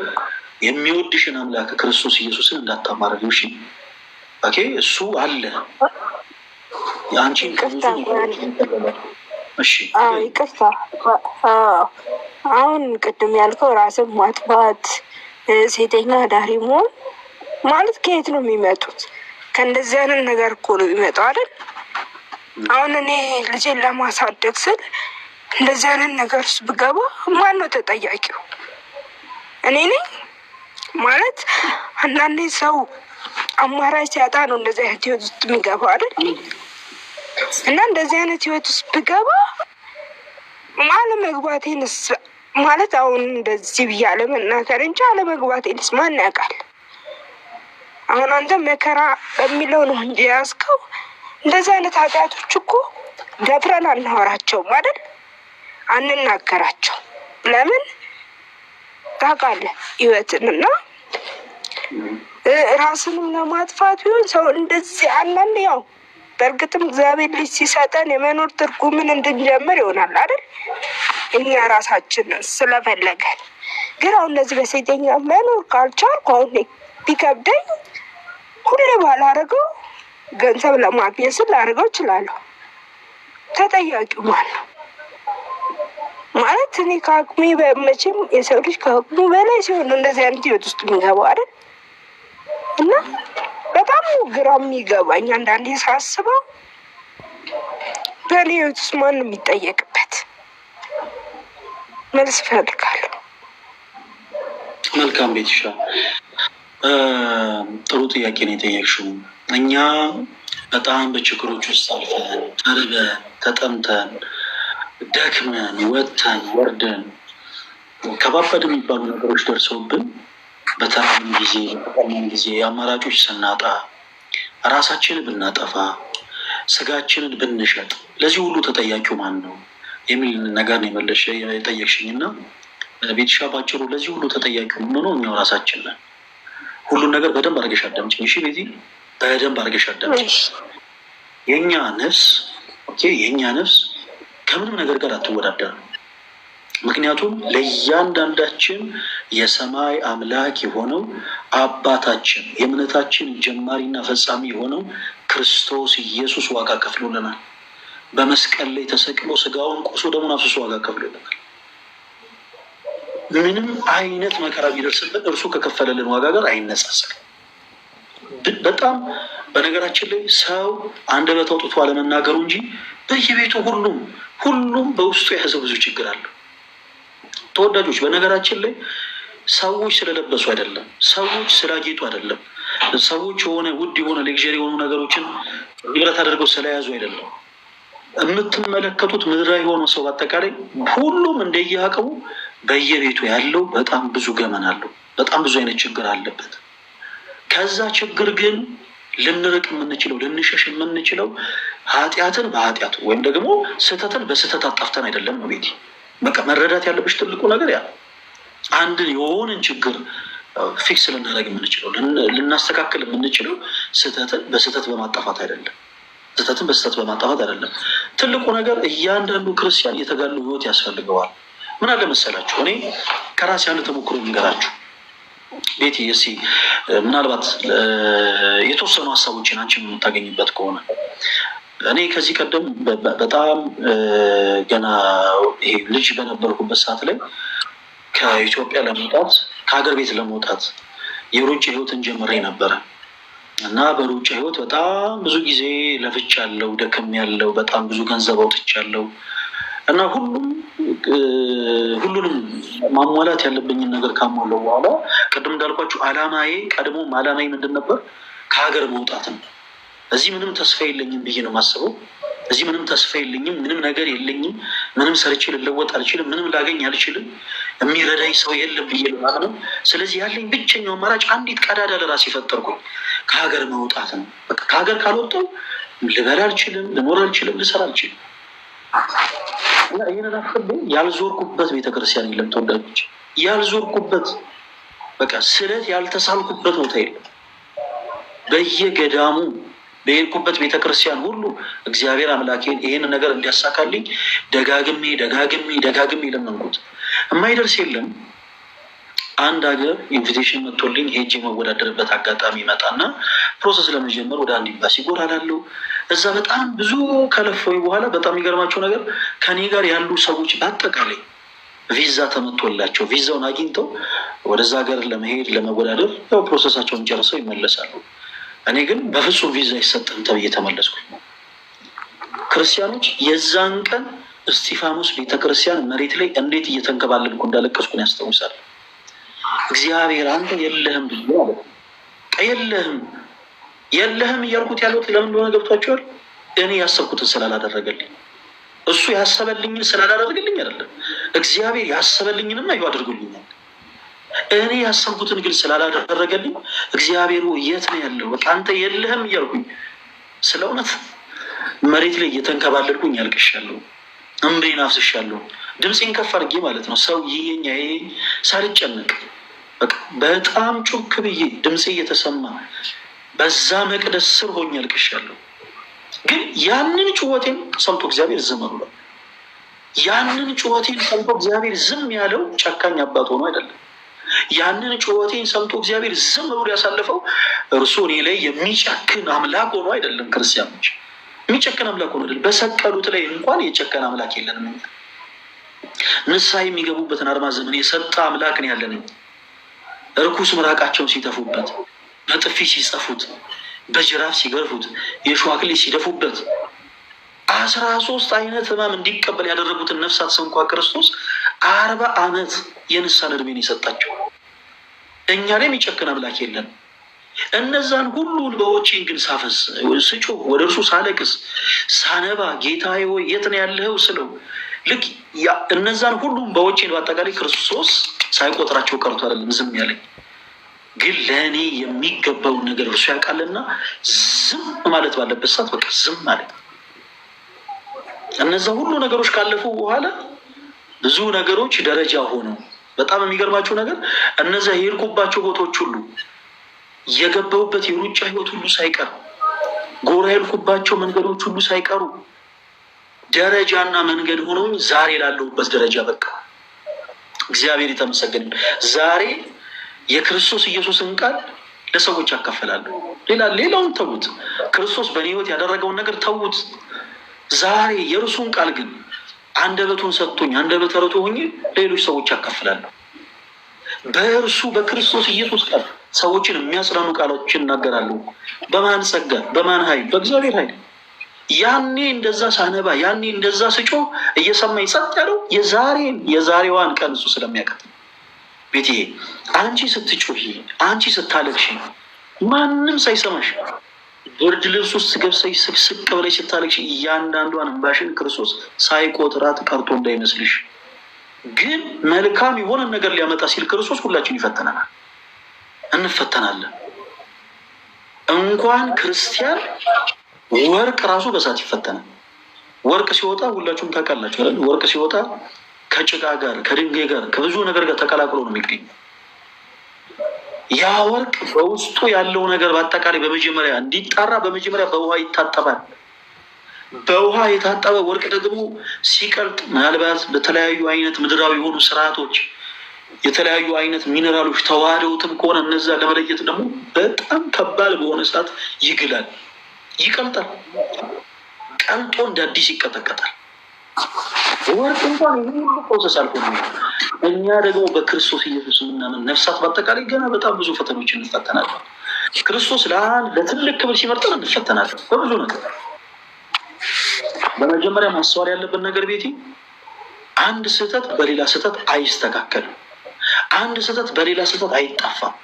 የሚወድሽን አምላክ ክርስቶስ ኢየሱስን እንዳታማረሪው። እሺ ኦኬ፣ እሱ አለ። የአንቺን ከብዙ እሺ ይቅርታ። አሁን ቅድም ያልከው ራስን ማጥፋት፣ ሴተኛ አዳሪ መሆን ማለት ከየት ነው የሚመጡት? ከእንደዚህ አይነት ነገር እኮ ነው የሚመጣው አይደል? አሁን እኔ ልጄን ለማሳደግ ስል እንደዚህ አይነት ነገር ውስጥ ብገባ ማን ነው ተጠያቂው? እኔ ነኝ ማለት። አንዳንዴ ሰው አማራጭ ሲያጣ ነው እንደዚህ አይነት ህይወት ውስጥ የሚገባው አይደል? እና እንደዚህ አይነት ህይወት ውስጥ ብገባ አለመግባቴንስ ማለት አሁን እንደዚህ ብዬ አለመናገር እንጂ አለመግባቴንስ ማን ያውቃል? አሁን አንተ መከራ በሚለው ነው እንጂ ያዝከው። እንደዚህ አይነት ኃጢአቶች እኮ ደፍረን አናወራቸውም አይደል? አንናገራቸው። ለምን ታውቃለህ? ህይወትንና ራስንም ለማጥፋት ቢሆን ሰው እንደዚህ አንዳንድ ያው በእርግጥም እግዚአብሔር ልጅ ሲሰጠን የመኖር ትርጉምን እንድንጀምር ይሆናል አይደል? እኛ ራሳችን ስለፈለገን። ግን አሁን እንደዚህ በሴተኛ መኖር ካልቻልኩ አሁን ቢከብደኝ ሁሌ ባላደርገው ገንዘብ ለማግኘት ስል ላደርገው እችላለሁ። ተጠያቂው ማን ነው? ማለት እኔ ከአቅሜ መቼም የሰው ልጅ ከአቅሙ በላይ ሲሆን እንደዚህ አይነት ህይወት ውስጥ የሚገባው አይደል? እና በጣም ግራ የሚገባኝ አንዳንዴ ሳስበው በእኔ ህይወት ውስጥ ማን ነው የሚጠየቅበት? መልስ እፈልጋለሁ። መልካም ቤትሻ፣ ጥሩ ጥያቄ ነው የጠየቅሽው። እኛ በጣም በችግሮች ውስጥ አልፈን ተርበን ተጠምተን ደክመን ወጥተን ወርደን ከባባድ የሚባሉ ነገሮች ደርሰውብን በተራም ጊዜ በቀመን ጊዜ አማራጮች ስናጣ ራሳችንን ብናጠፋ ስጋችንን ብንሸጥ ለዚህ ሁሉ ተጠያቂው ማን ነው የሚል ነገር ነው የመለሽ የጠየቅሽኝ። እና ቤትሻ ባጭሩ ለዚህ ሁሉ ተጠያቂው የምንሆነው እኛው ራሳችን ነን። ሁሉን ነገር በደንብ አድርገሽ አዳምጪኝ እሺ ቤቲ፣ በደንብ አድርገሽ አዳምጪኝ። የእኛ ነፍስ ከምንም ነገር ጋር አትወዳደርም። ምክንያቱም ለእያንዳንዳችን የሰማይ አምላክ የሆነው አባታችን የእምነታችን ጀማሪና ፈጻሚ የሆነው ክርስቶስ ኢየሱስ ዋጋ ከፍሎልናል። በመስቀል ላይ ተሰቅሎ ስጋውን ቆርሶ ደሙን አፍስሶ ዋጋ ከፍሎልናል። ምንም አይነት መከራ ቢደርስበት እርሱ ከከፈለልን ዋጋ ጋር አይነጻጸርም። በጣም በነገራችን ላይ ሰው አንደበት አውጥቶ አለመናገሩ እንጂ በየቤቱ ሁሉም በውስጡ የያዘው ብዙ ችግር አለው። ተወዳጆች፣ በነገራችን ላይ ሰዎች ስለለበሱ አይደለም፣ ሰዎች ስላጌጡ አይደለም፣ ሰዎች የሆነ ውድ የሆነ ሌክዠሪ የሆኑ ነገሮችን ንብረት አድርገው ስለያዙ አይደለም። የምትመለከቱት ምድራዊ የሆነው ሰው በአጠቃላይ ሁሉም እንደየአቅሙ በየቤቱ ያለው በጣም ብዙ ገመና አለው፣ በጣም ብዙ አይነት ችግር አለበት። ከዛ ችግር ግን ልንርቅ የምንችለው ልንሸሽ የምንችለው ኃጢአትን በኃጢአቱ ወይም ደግሞ ስህተትን በስህተት አጣፍተን አይደለም ነው ቤቲ። በቃ መረዳት ያለብሽ ትልቁ ነገር ያ አንድን የሆንን ችግር ፊክስ ልናደርግ የምንችለው ልናስተካክል የምንችለው ስህተትን በስህተት በማጣፋት አይደለም። ትልቁ ነገር እያንዳንዱ ክርስቲያን የተጋሉ ህይወት ያስፈልገዋል። ምን አለ መሰላችሁ፣ እኔ ከራሴ አንድ ተሞክሮ ልንገራችሁ ቤቲ። እስኪ ምናልባት የተወሰኑ ሀሳቦችን አንቺ የምታገኝበት ከሆነ እኔ ከዚህ ቀደም በጣም ገና ይሄ ልጅ በነበርኩበት ሰዓት ላይ ከኢትዮጵያ ለመውጣት ከሀገር ቤት ለመውጣት የሩጫ ህይወትን ጀምሬ ነበረ እና በሩጫ ህይወት በጣም ብዙ ጊዜ ለፍቻለሁ፣ ደክሜያለሁ፣ በጣም ብዙ ገንዘብ አውጥቻለሁ እና ሁሉንም ማሟላት ያለብኝን ነገር ካሟለው በኋላ ቅድም እንዳልኳችሁ አላማዬ ምንድን ነበር? ከሀገር መውጣት ነው። እዚህ ምንም ተስፋ የለኝም ብዬ ነው የማስበው። እዚህ ምንም ተስፋ የለኝም፣ ምንም ነገር የለኝም፣ ምንም ሰርቼ ልለወጥ አልችልም፣ ምንም ላገኝ አልችልም፣ የሚረዳኝ ሰው የለም ብዬ ነው። ስለዚህ ያለኝ ብቸኛው አማራጭ አንዲት ቀዳዳ ለራሴ የፈጠርኩኝ ከሀገር መውጣት ነው። በቃ ከሀገር ካልወጣሁ ልበላ አልችልም፣ ልኖር አልችልም፣ ልሰራ አልችልም። እና ይህንን አስቤ ያልዞርኩበት ቤተክርስቲያን የለም ተወዳጆች፣ ያልዞርኩበት በቃ ስለት ያልተሳልኩበት ቦታ የለም። በየገዳሙ በሄድኩበት ቤተክርስቲያን ሁሉ እግዚአብሔር አምላኬን ይህን ነገር እንዲያሳካልኝ ደጋግሜ ለመንኩት። የማይደርስ የለም። አንድ ሀገር ኢንቪቴሽን መጥቶልኝ ሄጄ መወዳደርበት አጋጣሚ ይመጣና ፕሮሰስ ለመጀመር ወደ አንድ ኤምባሲ ጎራ ላለው እዛ በጣም ብዙ ከለፈው በኋላ በጣም የሚገርማቸው ነገር ከኔ ጋር ያሉ ሰዎች በአጠቃላይ ቪዛ ተመቶላቸው ቪዛውን አግኝተው ወደዛ ሀገር ለመሄድ ለመወዳደር ያው ፕሮሰሳቸውን ጨርሰው ይመለሳሉ። እኔ ግን በፍጹም ቪዛ አይሰጥም ተብዬ ተመለስኩኝ። ክርስቲያኖች የዛን ቀን እስጢፋኖስ ቤተክርስቲያን መሬት ላይ እንዴት እየተንከባለልኩ እንዳለቀስኩን ያስታውሳል። እግዚአብሔር አንተ የለህም ብዬ ማለት ነው። የለህም እያልኩት ያለሁት ለምን እንደሆነ ገብቷቸዋል። እኔ ያሰብኩትን ስላላደረገልኝ እሱ ያሰበልኝን ስላላደረገልኝ አይደለም። እግዚአብሔር ያሰበልኝንማ ይኸው አድርጎልኛል። እኔ ያሰብኩትን ግን ስላላደረገልኝ እግዚአብሔር የት ነው ያለው? በቃ አንተ የለህም እያልኩኝ ስለ እውነት መሬት ላይ እየተንከባለልኩኝ ያልቅሻለሁ፣ እምቤን አፍስሻለሁ። ድምፄን ከፍ አድርጌ ማለት ነው። ሰው ይሄኛ ሳልጨነቅ በጣም ጮክ ብዬ ድምፄ እየተሰማ በዛ መቅደስ ስር ሆኜ ያልቅሻለሁ። ግን ያንን ጩኸቴን ሰምቶ እግዚአብሔር ዝም ብሏል። ያንን ጩኸቴን ሰምቶ እግዚአብሔር ዝም ያለው ጨካኝ አባት ሆኖ አይደለም። ያንን ጩኸቴን ሰምቶ እግዚአብሔር ዝም ብሎ ያሳለፈው እርሱ እኔ ላይ የሚጨክን አምላክ ሆኖ አይደለም። ክርስቲያኖች የሚጨክን አምላክ ሆኖ አይደለም። በሰቀሉት ላይ እንኳን የጨከን አምላክ የለንም። ንስሐ የሚገቡበትን አርማ ዘመን የሰጠ አምላክ ነው ያለን። እርኩስ ምራቃቸውን ሲተፉበት፣ በጥፊ ሲጸፉት፣ በጅራፍ ሲገርፉት፣ የእሾህ አክሊል ሲደፉበት 13 አይነት ሕማም እንዲቀበል ያደረጉትን ነፍሳት እንኳ ክርስቶስ 40 ዓመት የንስሐን እድሜን የሰጣቸው። እኛ ላይ የሚጨክን አምላክ የለም። እነዛን ሁሉን በወጪን ግን ሳፈስ ስጮህ ወደ እርሱ ሳለቅስ ሳነባ ጌታዬ ሆይ የት ነው ያለኸው ስለው ልክ እነዛን ሁሉም በወጪን በአጠቃላይ ክርስቶስ ሳይቆጥራቸው ቀርቶ አይደለም ዝም ያለኝ። ግን ለእኔ የሚገባውን ነገር እርሱ ያውቃልና ዝም ማለት ባለበት ሰዓት በቃ ዝም አለ። እነዛ ሁሉ ነገሮች ካለፉ በኋላ ብዙ ነገሮች ደረጃ ሆነው በጣም የሚገርማቸው ነገር እነዛ የሄድኩባቸው ቦታዎች ሁሉ የገባሁበት የሩጫ ህይወት ሁሉ ሳይቀር ጎራ የሄድኩባቸው መንገዶች ሁሉ ሳይቀሩ ደረጃና መንገድ ሆነውኝ ዛሬ ላለሁበት ደረጃ በቃ እግዚአብሔር የተመሰገነ። ዛሬ የክርስቶስ ኢየሱስን ቃል ለሰዎች ያካፍላለሁ። ሌላውን ተዉት። ክርስቶስ በእኔ ህይወት ያደረገውን ነገር ተዉት። ዛሬ የእርሱን ቃል ግን አንደበቱን ሰጥቶኝ አንደበተ ርቱዕ ሆኜ ሌሎች ሰዎች ያካፍላለሁ። በእርሱ በክርስቶስ ኢየሱስ ቃል ሰዎችን የሚያጽናኑ ቃሎችን እናገራለሁ። በማን ጸጋ? በማን ኃይል? በእግዚአብሔር ኃይል። ያኔ እንደዛ ሳነባ ያኔ እንደዛ ስጮህ እየሰማኝ ጸጥ ያለው የዛሬዋን ቀን እሱ ስለሚያውቃት ቤቴ አንቺ ስትጮሂ አንቺ ስታለቅሺ ማንም ሳይሰማሽ ብርድ ልብስ ውስጥ ገብሰሽ ስቅስቅ ብለሽ ስታለቅሺ እያንዳንዷን እንባሽን ክርስቶስ ሳይቆጥራት ቀርቶ እንዳይመስልሽ። ግን መልካም የሆነ ነገር ሊያመጣ ሲል ክርስቶስ ሁላችን ይፈተናል፣ እንፈተናለን። እንኳን ክርስቲያን ወርቅ ራሱ በሳት ይፈተናል። ወርቅ ሲወጣ ሁላችሁም ታውቃላችሁ አይደል? ወርቅ ሲወጣ ከጭቃ ጋር ከድንጋይ ጋር ከብዙ ነገር ጋር ተቀላቅሎ ነው የሚገኘው። ያ ወርቅ በውስጡ ያለው ነገር በአጠቃላይ በመጀመሪያ እንዲጣራ በመጀመሪያ በውሃ ይታጠባል። በውሃ የታጠበ ወርቅ ደግሞ ሲቀልጥ ምናልባት በተለያዩ አይነት ምድራዊ የሆኑ ስርዓቶች የተለያዩ አይነት ሚኔራሎች ተዋህደውትም ከሆነ እነዛ ለመለየት ደግሞ በጣም ከባድ በሆነ ሰዓት ይግላል፣ ይቀልጣል። ቀልጦ እንደ አዲስ ይቀጠቀጣል። ወርቅ እንኳን ይህ ሁሉ ፕሮሰስ አልሆነ። እኛ ደግሞ በክርስቶስ ኢየሱስ የምናምን ነፍሳት በአጠቃላይ ገና በጣም ብዙ ፈተኖች እንፈተናለን። ክርስቶስ ለትልቅ ክብር ሲመርጠን እንፈተናለን በብዙ ነገር። በመጀመሪያ ማስተዋል ያለብን ነገር ቤቲ፣ አንድ ስህተት በሌላ ስህተት አይስተካከልም። አንድ ስህተት በሌላ ስህተት አይጣፋም።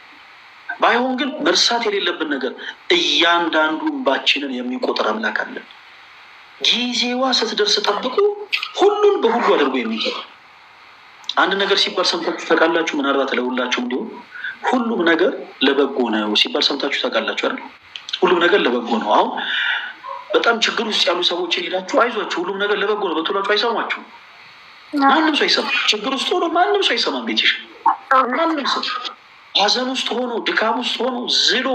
ባይሆን ግን መርሳት የሌለብን ነገር እያንዳንዱ እንባችንን የሚቆጥር አምላክ አለን። ጊዜዋ ስትደርስ ጠብቁ፣ ሁሉን በሁሉ አድርጎ የሚገባ አንድ ነገር ሲባል ሰምታችሁ ታውቃላችሁ? ምናልባት ለሁላችሁ እንዲሁም ሁሉም ነገር ለበጎ ነው ሲባል ሰምታችሁ ታውቃላችሁ አይደል? ሁሉም ነገር ለበጎ ነው። አሁን በጣም ችግር ውስጥ ያሉ ሰዎችን ሄዳችሁ አይዟችሁ ሁሉም ነገር ለበጎ ነው በትሏችሁ አይሰሟችሁ። ማንም ሰው አይሰማም። ችግር ውስጥ ሆኖ ማንም ሰው አይሰማም። ቤትሽ ማንም ሰው ሐዘን ውስጥ ሆኖ ድካም ውስጥ ሆኖ ዝሎ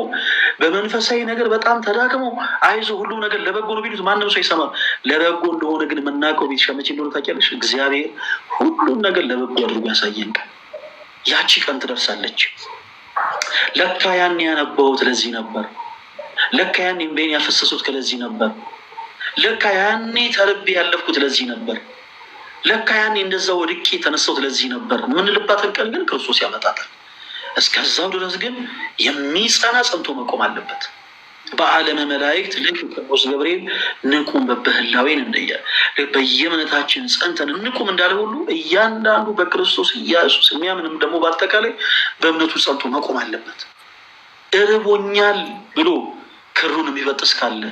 በመንፈሳዊ ነገር በጣም ተዳክሞ አይዞ ሁሉም ነገር ለበጎ ነው ቢሉት ማንም ሰው አይሰማም። ለበጎ እንደሆነ ግን የምናውቀው ቤትሽ መቼ እንደሆነ ታውቂያለሽ? እግዚአብሔር ሁሉም ነገር ለበጎ አድርጎ ያሳየን ቀን ያቺ ቀን ትደርሳለች። ለካ ያን ያነባሁት ለዚህ ነበር። ለካ ያን እምባዬን ያፈሰሱት ከለዚህ ነበር። ለካ ያኔ ተርቤ ያለፍኩት ለዚህ ነበር። ለካ ያኔ እንደዛ ወድቄ የተነሳሁት ለዚህ ነበር። የምንልባትን ቀን ግን ክርስቶስ ያመጣታል። እስከዛው ድረስ ግን የሚጸና ጸንቶ መቆም አለበት። በዓለመ መላእክት ልክ ቅዱስ ገብርኤል ንቁም በበህላዌን እንደየ በየእምነታችን ጸንተን እንቁም እንዳለ ሁሉ እያንዳንዱ በክርስቶስ ኢየሱስ የሚያምንም ደግሞ በአጠቃላይ በእምነቱ ጸንቶ መቆም አለበት። እርቦኛል ብሎ ክሩን የሚበጥስ ካለ፣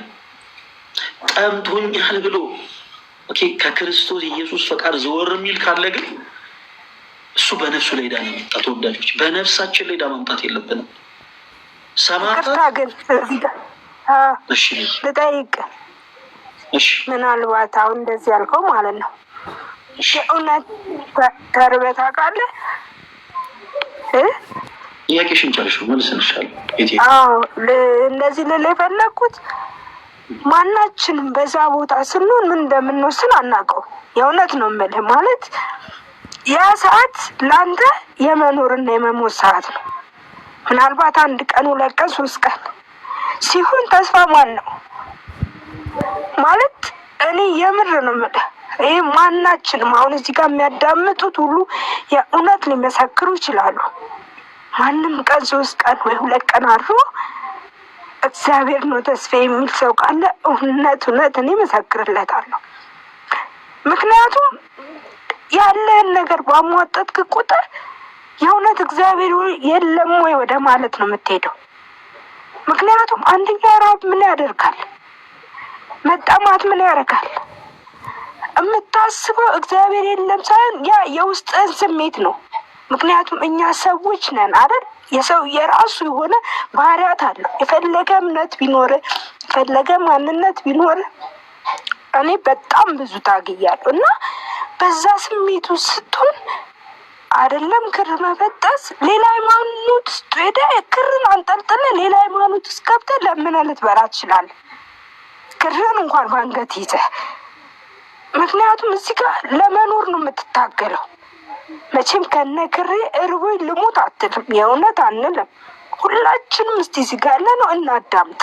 ጠምቶኛል ብሎ ከክርስቶስ ኢየሱስ ፈቃድ ዘወር የሚል ካለ ግን እሱ በነፍሱ ላይ ዕዳ ነው የመጣ። ተወዳጆች በነፍሳችን ላይ ዕዳ ማምጣት የለብንም። ይቅርታ ግን ልጠይቅ። ምናልባት አሁን እንደዚህ ያልከው ማለት ነው የእውነት ተርበህ ታውቃለህ? ጥያቄሽን ጨርሽው መልስ እንሻለን። እንደዚህ ልል የፈለግኩት ማናችንም በዛ ቦታ ስንሆን ምን እንደምንወስን አናውቀው። የእውነት ነው የምልህ። ማለት ያ ሰዓት ለአንተ የመኖርና የመሞት ሰዓት ነው። ምናልባት 1 ቀን 2 ቀን 3 ቀን ሲሆን ተስፋ ማን ነው ማለት እኔ የምር ነው የምልህ። ይህ ማናችንም አሁን እዚህ ጋር የሚያዳምጡት ሁሉ የእውነት ሊመሰክሩ ይችላሉ። ማንም ቀን 3 ቀን ወይ 2 ቀን አድሮ እግዚአብሔር ነው ተስፋ የሚል ሰው ካለ እውነት እኔ መሰክርለታለሁ። ምክንያቱም ያለህን ነገር ባሟጠጥክ ቁጥር የእውነት እግዚአብሔር የለም ወይ ወደ ማለት ነው የምትሄደው። ምክንያቱም አንደኛ ራብ ምን ያደርጋል? መጠማት ምን ያደርጋል? የምታስበው እግዚአብሔር የለም ሳይሆን ያ የውስጥህን ስሜት ነው። ምክንያቱም እኛ ሰዎች ነን አይደል? የሰው የራሱ የሆነ ባህሪያት አለው። የፈለገ እምነት ቢኖር የፈለገ ማንነት ቢኖር እኔ በጣም ብዙ ታግያለሁ እና በዛ ስሜቱ ስትሆን አይደለም ክር መበጠስ ሌላ ሃይማኖት ውስጥ ሄደህ ክርን አንጠልጥለ ሌላ ሃይማኖት ውስጥ ገብተህ ለምነህ ልትበላ ትችላለህ፣ ክርን እንኳን ባንገት ይዘህ። ምክንያቱም እዚህ ጋር ለመኖር ነው የምትታገለው። መቼም ከነ ክሬ እርቦኝ ልሞት አትልም። የእውነት አንልም። ሁላችንም እስቲ እዚህ ጋር ያለ ነው እናዳምጥ።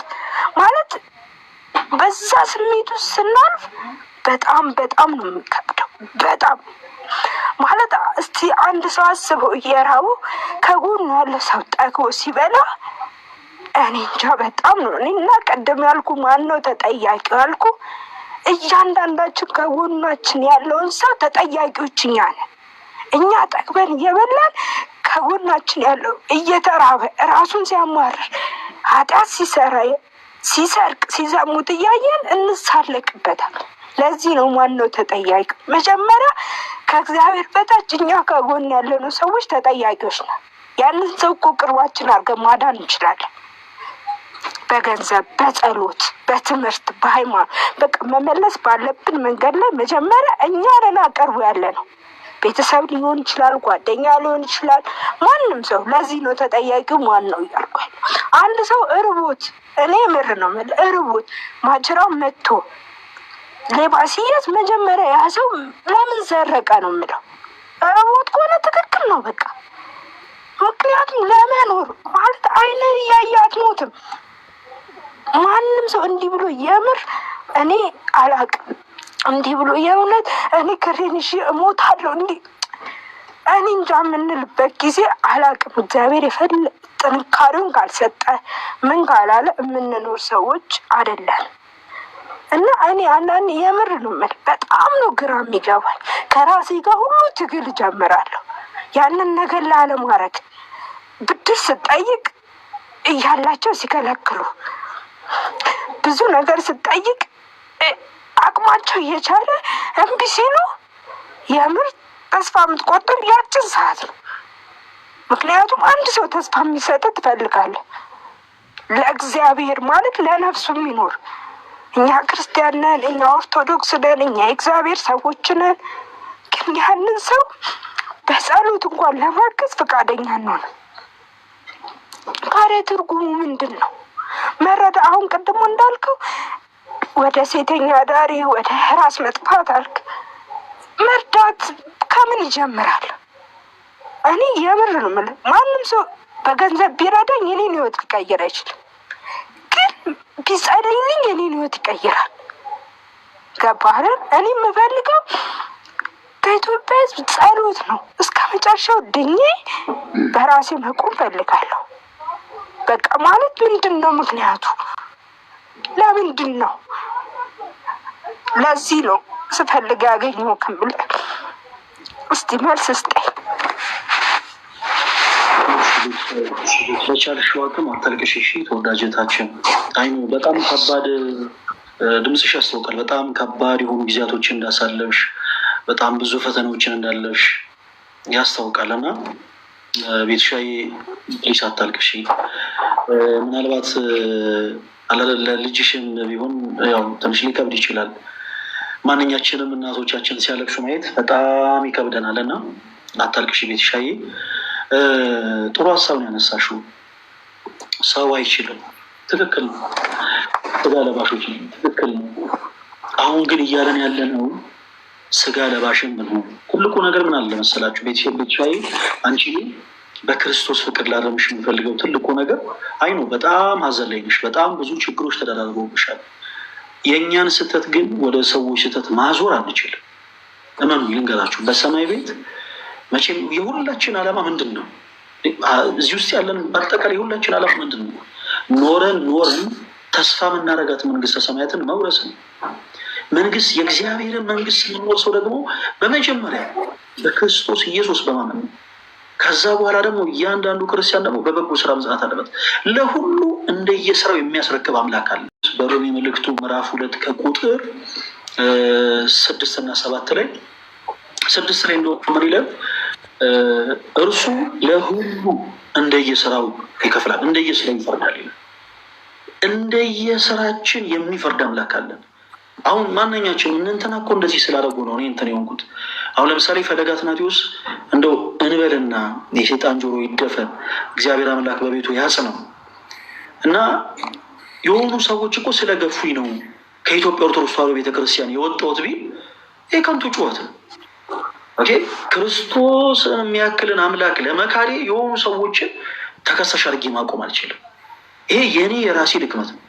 ማለት በዛ ስሜት ውስጥ ስናልፍ በጣም ነው የሚከብደው። በጣም ማለት እስቲ አንድ ሰው አስበው እየራበው ከጎኑ ያለ ሰው ጠግቦ ሲበላ እኔ እንጃ በጣም ነው። እኔና ቀደም ያልኩ ማን ነው ተጠያቂው ያልኩ፣ እያንዳንዳችን ከጎናችን ያለውን ሰው ተጠያቂዎች እኛ ነን። እኛ ጠግበን እየበላን ከጎናችን ያለው እየተራበ ራሱን ሲያማርር ኃጢአት ሲሰራ ሲሰርቅ ሲዘሙት እያየን እንሳለቅበታል። ለዚህ ነው ዋናው ተጠያቂ መጀመሪያ ከእግዚአብሔር በታች እኛ ከጎን ያለነው ሰዎች ተጠያቂዎች ነን። ያንን ሰው እኮ ቅርባችን አድርገን ማዳን እንችላለን። በገንዘብ፣ በጸሎት፣ በትምህርት፣ በሃይማኖት በቃ መመለስ ባለብን መንገድ ላይ መጀመሪያ እኛ ነን አቀርቡ ያለ ነው። ቤተሰብ ሊሆን ይችላል፣ ጓደኛ ሊሆን ይችላል፣ ማንም ሰው። ለዚህ ነው ተጠያቂው ማን ነው እያልኳል። አንድ ሰው እርቦት እኔ ምር ነው እርቦት ማጅራው መጥቶ ሌባ ሲያዝ መጀመሪያ ያ ሰው ለምን ዘረቀ ነው የምለው። እርቦት ከሆነ ትክክል ነው በቃ። ምክንያቱም ለመኖር ማለት አይንን እያየ አትሞትም። ማንም ሰው እንዲህ ብሎ የምር እኔ አላቅም እንዲህ ብሎ የእውነት እኔ ክሬንሽ እሞታለሁ እንዲህ እኔ እንጃ የምንልበት ጊዜ አላቅም። እግዚአብሔር ጥንካሬውን ካልሰጠ ምን ካላለ የምንኖር ሰዎች አይደለን። እና እኔ አንዳንድ የምር ነው የምልህ በጣም ነው ግራ የሚገባኝ። ከራሴ ጋር ሁሉ ትግል ጀምራለሁ ያንን ነገር ላለማድረግ። ብድር ስጠይቅ እያላቸው ሲከለክሉ፣ ብዙ ነገር ስጠይቅ አቅማቸው እየቻለ እምቢ ሲሉ የምር ተስፋ የምትቆርጠው ያችን ሰዓት ነው። ምክንያቱም አንድ ሰው ተስፋ የሚሰጥ ትፈልጋለህ ለእግዚአብሔር ማለት ለነፍሱ የሚኖር። እኛ ክርስቲያን ነን፣ እኛ ኦርቶዶክስ ነን፣ እኛ የእግዚአብሔር ሰዎች ነን። ግን ያንን ሰው በጸሎት እንኳን ለማገዝ ፈቃደኛ አንሆንም። ታዲያ ትርጉሙ ምንድን ነው? መረዳ አሁን ቅድሞ እንዳልከው ወደ ሴተኛ ዳሪ ወደ ራስ መጥፋት አልክ። መርዳት ከምን ይጀምራል? እኔ የምር ነው የምልህ። ማንም ሰው በገንዘብ ቢረዳኝ የኔን ህይወት ሊቀይር አይችልም፣ ግን ቢጸለይልኝ የኔን ህይወት ይቀይራል። ገባህ አይደል? እኔ የምፈልገው በኢትዮጵያ ህዝብ ጸሎት ነው። እስከ መጨረሻው ድኜ በራሴ መቆም ፈልጋለሁ። በቃ ማለት ምንድን ነው ምክንያቱ? ለምንድን ነው? ለዚህ ነው ስፈልግ ያገኘው ከምልህ። እስቲ መልስ ስጠኝ። በቻልሽው አቅም አታልቅሽ እሺ ተወዳጀታችን። አይኑ በጣም ከባድ ድምፅሽ ያስታውቃል። በጣም ከባድ የሆኑ ጊዜያቶችን እንዳሳለፍሽ፣ በጣም ብዙ ፈተናዎችን እንዳለፍሽ ያስታውቃል እና ቤትሻይ ፕሊስ አታልቅሽ። ምናልባት ለልጅሽም ቢሆን ያው ትንሽ ሊከብድ ይችላል። ማንኛችንም እናቶቻችን ሲያለቅሱ ማየት በጣም ይከብደናል እና አታልቅሽ ቤትሻዬ። ጥሩ ሀሳብን ያነሳሽው። ሰው አይችልም፣ ትክክል ነው። ስጋ ለባሾች ትክክል ነው። አሁን ግን እያለን ያለ ነው ስጋ ለባሽን ምን ሆኑ። ትልቁ ነገር ምን አለ መሰላችሁ ቤትሻዬ፣ አንቺ በክርስቶስ ፍቅር ላረምሽ የሚፈልገው ትልቁ ነገር አይ ነው በጣም ሀዘን ላይ ነሽ። በጣም ብዙ ችግሮች ተደራርበውብሻል። የእኛን ስህተት ግን ወደ ሰዎች ስህተት ማዞር አንችልም። እመኑ ልንገራችሁ፣ በሰማይ ቤት መቼም የሁላችን ዓላማ ምንድን ነው? እዚህ ውስጥ ያለን በአጠቃላይ የሁላችን ዓላማ ምንድን ነው? ኖረን ተስፋ የምናደርጋት መንግስተ ሰማያትን መውረስ ነው። መንግስት የእግዚአብሔርን መንግስት የምንወርሰው ደግሞ በመጀመሪያ በክርስቶስ ኢየሱስ በማመን ነው። ከዛ በኋላ ደግሞ እያንዳንዱ ክርስቲያን ደግሞ በበጎ ስራ መጽናት አለበት። ለሁሉ እንደየስራው የሚያስረክብ አምላክ አለ። በሮሜ መልእክቱ ምዕራፍ 2 ከቁጥር 6 እና 7 ላይ 6 ላይ እንደሆነ ይላል እርሱ ለሁሉ እንደየስራው ይከፍላል፣ እንደየስራው ይፈርዳል ይላል። እንደየስራችን የሚፈርድ አምላክ አለን። አሁን ማንኛችን እንትና እኮ እንደዚህ ስላደረጉ ነው እኔ እንትን የሆንኩት። አሁን ለምሳሌ ፈለገ አትናቴዎስ እንደው እንበልና የሴጣን ጆሮ ይደፈን፣ እግዚአብሔር አምላክ በቤቱ ያጽነው እና የሆኑ ሰዎች እኮ ስለገፉኝ ነው ከኢትዮጵያ ኦርቶዶክስ ተዋሕዶ ቤተክርስቲያን የወጣሁት ቢል ይህ ከንቱ ጩኸት ነው። ኦኬ፣ ክርስቶስ የሚያክልን አምላክ ለመካዴ የሆኑ ሰዎችን ተከሳሽ አድርጌ ማቆም አልችልም። ይሄ የኔ የራሴ ድክመት ነው።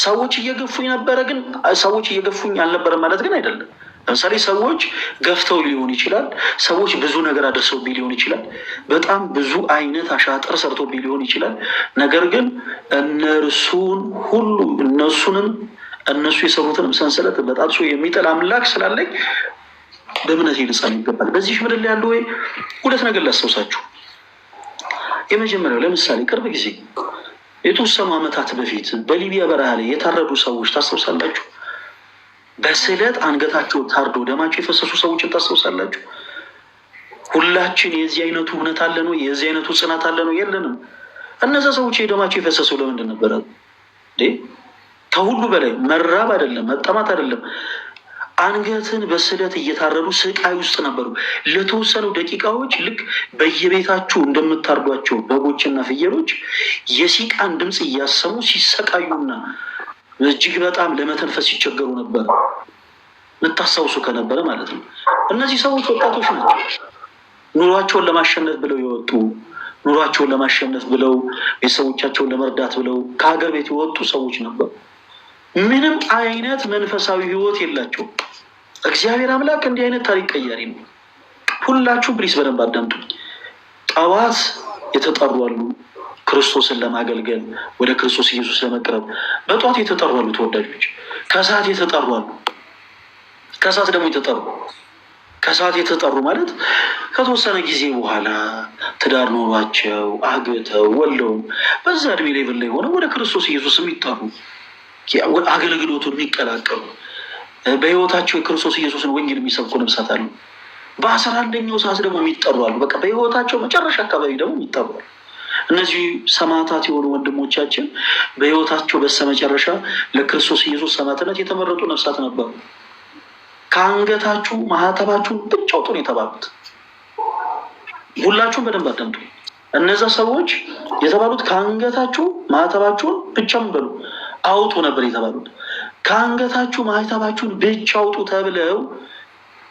ሰዎች እየገፉኝ ነበረ፣ ግን ሰዎች እየገፉኝ አልነበረም ማለት ግን አይደለም። ለምሳሌ ሰዎች ገፍተው ሊሆን ይችላል። ሰዎች ብዙ ነገር አደርሰውብኝ ሊሆን ይችላል። በጣም ብዙ አይነት አሻጥር ሰርቶብኝ ሊሆን ይችላል። ነገር ግን እነርሱን ሁሉ እነሱ የሰሩትንም ሰንሰለት በጣጥሶ የሚጥል አምላክ ስላለኝ በእምነቴ ልጸና ይገባል። በዚህ ምድር ላይ ያሉ ወይ ሁለት ነገር ላስታውሳችሁ። የመጀመሪያው ለምሳሌ ቅርብ ጊዜ የተወሰኑ ዓመታት በፊት በሊቢያ በረሃ ላይ የታረዱ ሰዎች ታስታውሳላችሁ? በስለት አንገታቸው ታርዶ ደማቸው የፈሰሱ ሰዎችን ታስታውሳላችሁ? ሁላችን የዚህ አይነቱ እውነት አለ ነው? የዚህ አይነቱ ጽናት አለ ነው? የለንም። እነዛ ሰዎች የደማቸው የፈሰሰው ለምንድን ነበረ? ከሁሉ በላይ መራብ አይደለም፣ መጠማት አይደለም፣ አንገትን በስለት እየታረዱ ስቃይ ውስጥ ነበሩ። ለተወሰኑ ደቂቃዎች ልክ በየቤታችሁ እንደምታርዷቸው በጎችና ፍየሎች የሲቃን ድምፅ እያሰሙ ሲሰቃዩና እጅግ በጣም ለመተንፈስ ሲቸገሩ ነበር። ልታስታውሱ ከነበረ ማለት ነው። እነዚህ ሰዎች ወጣቶች ናቸው። ኑሯቸውን ለማሸነፍ ብለው የወጡ ኑሯቸውን ለማሸነፍ ብለው ቤተሰቦቻቸውን ለመርዳት ብለው ከሀገር ቤት የወጡ ሰዎች ነበሩ። ምንም አይነት መንፈሳዊ ህይወት የላቸው። እግዚአብሔር አምላክ እንዲህ አይነት ታሪክ ቀያሪ ነው። ሁላችሁም ፕሊስ በደንብ አዳምጡ። ጠዋት የተጠሩ አሉ ክርስቶስን ለማገልገል ወደ ክርስቶስ ኢየሱስ ለመቅረብ በጠዋት የተጠሩ አሉ ተወዳጆች። ከሰዓት የተጠሩ አሉ። ከሰዓት ደግሞ ከሰዓት የተጠሩ ማለት ከተወሰነ ጊዜ በኋላ ትዳር ኖሯቸው አግብተው ወልደው በዛ እድሜ ሌቭል ላይ ሆነው ወደ ክርስቶስ ኢየሱስ የሚጠሩ አገልግሎቱን የሚቀላቀሉ በህይወታቸው የክርስቶስ ኢየሱስን ወንጌል የሚሰብኩ ነፍሳት አሉ። በ11ኛው ሰዓት ደግሞ የሚጠሩ አሉ። በቃ በህይወታቸው መጨረሻ አካባቢ ደግሞ የሚጠሩ አሉ። እነዚህ ሰማዕታት የሆኑ ወንድሞቻችን በህይወታቸው በስተመጨረሻ ለክርስቶስ ኢየሱስ ሰማዕትነት የተመረጡ ነፍሳት ነበሩ። ከአንገታችሁ ማህተባችሁን ብቻ አውጡ ነው የተባሉት። ሁላችሁም በደንብ አዳምጡ። እነዛ ሰዎች የተባሉት ከአንገታችሁ ማህተባችሁን ብቻ ምን በሉ አውጡ ነበር የተባሉት። ከአንገታችሁ ማህተባችሁን ብቻ አውጡ ተብለው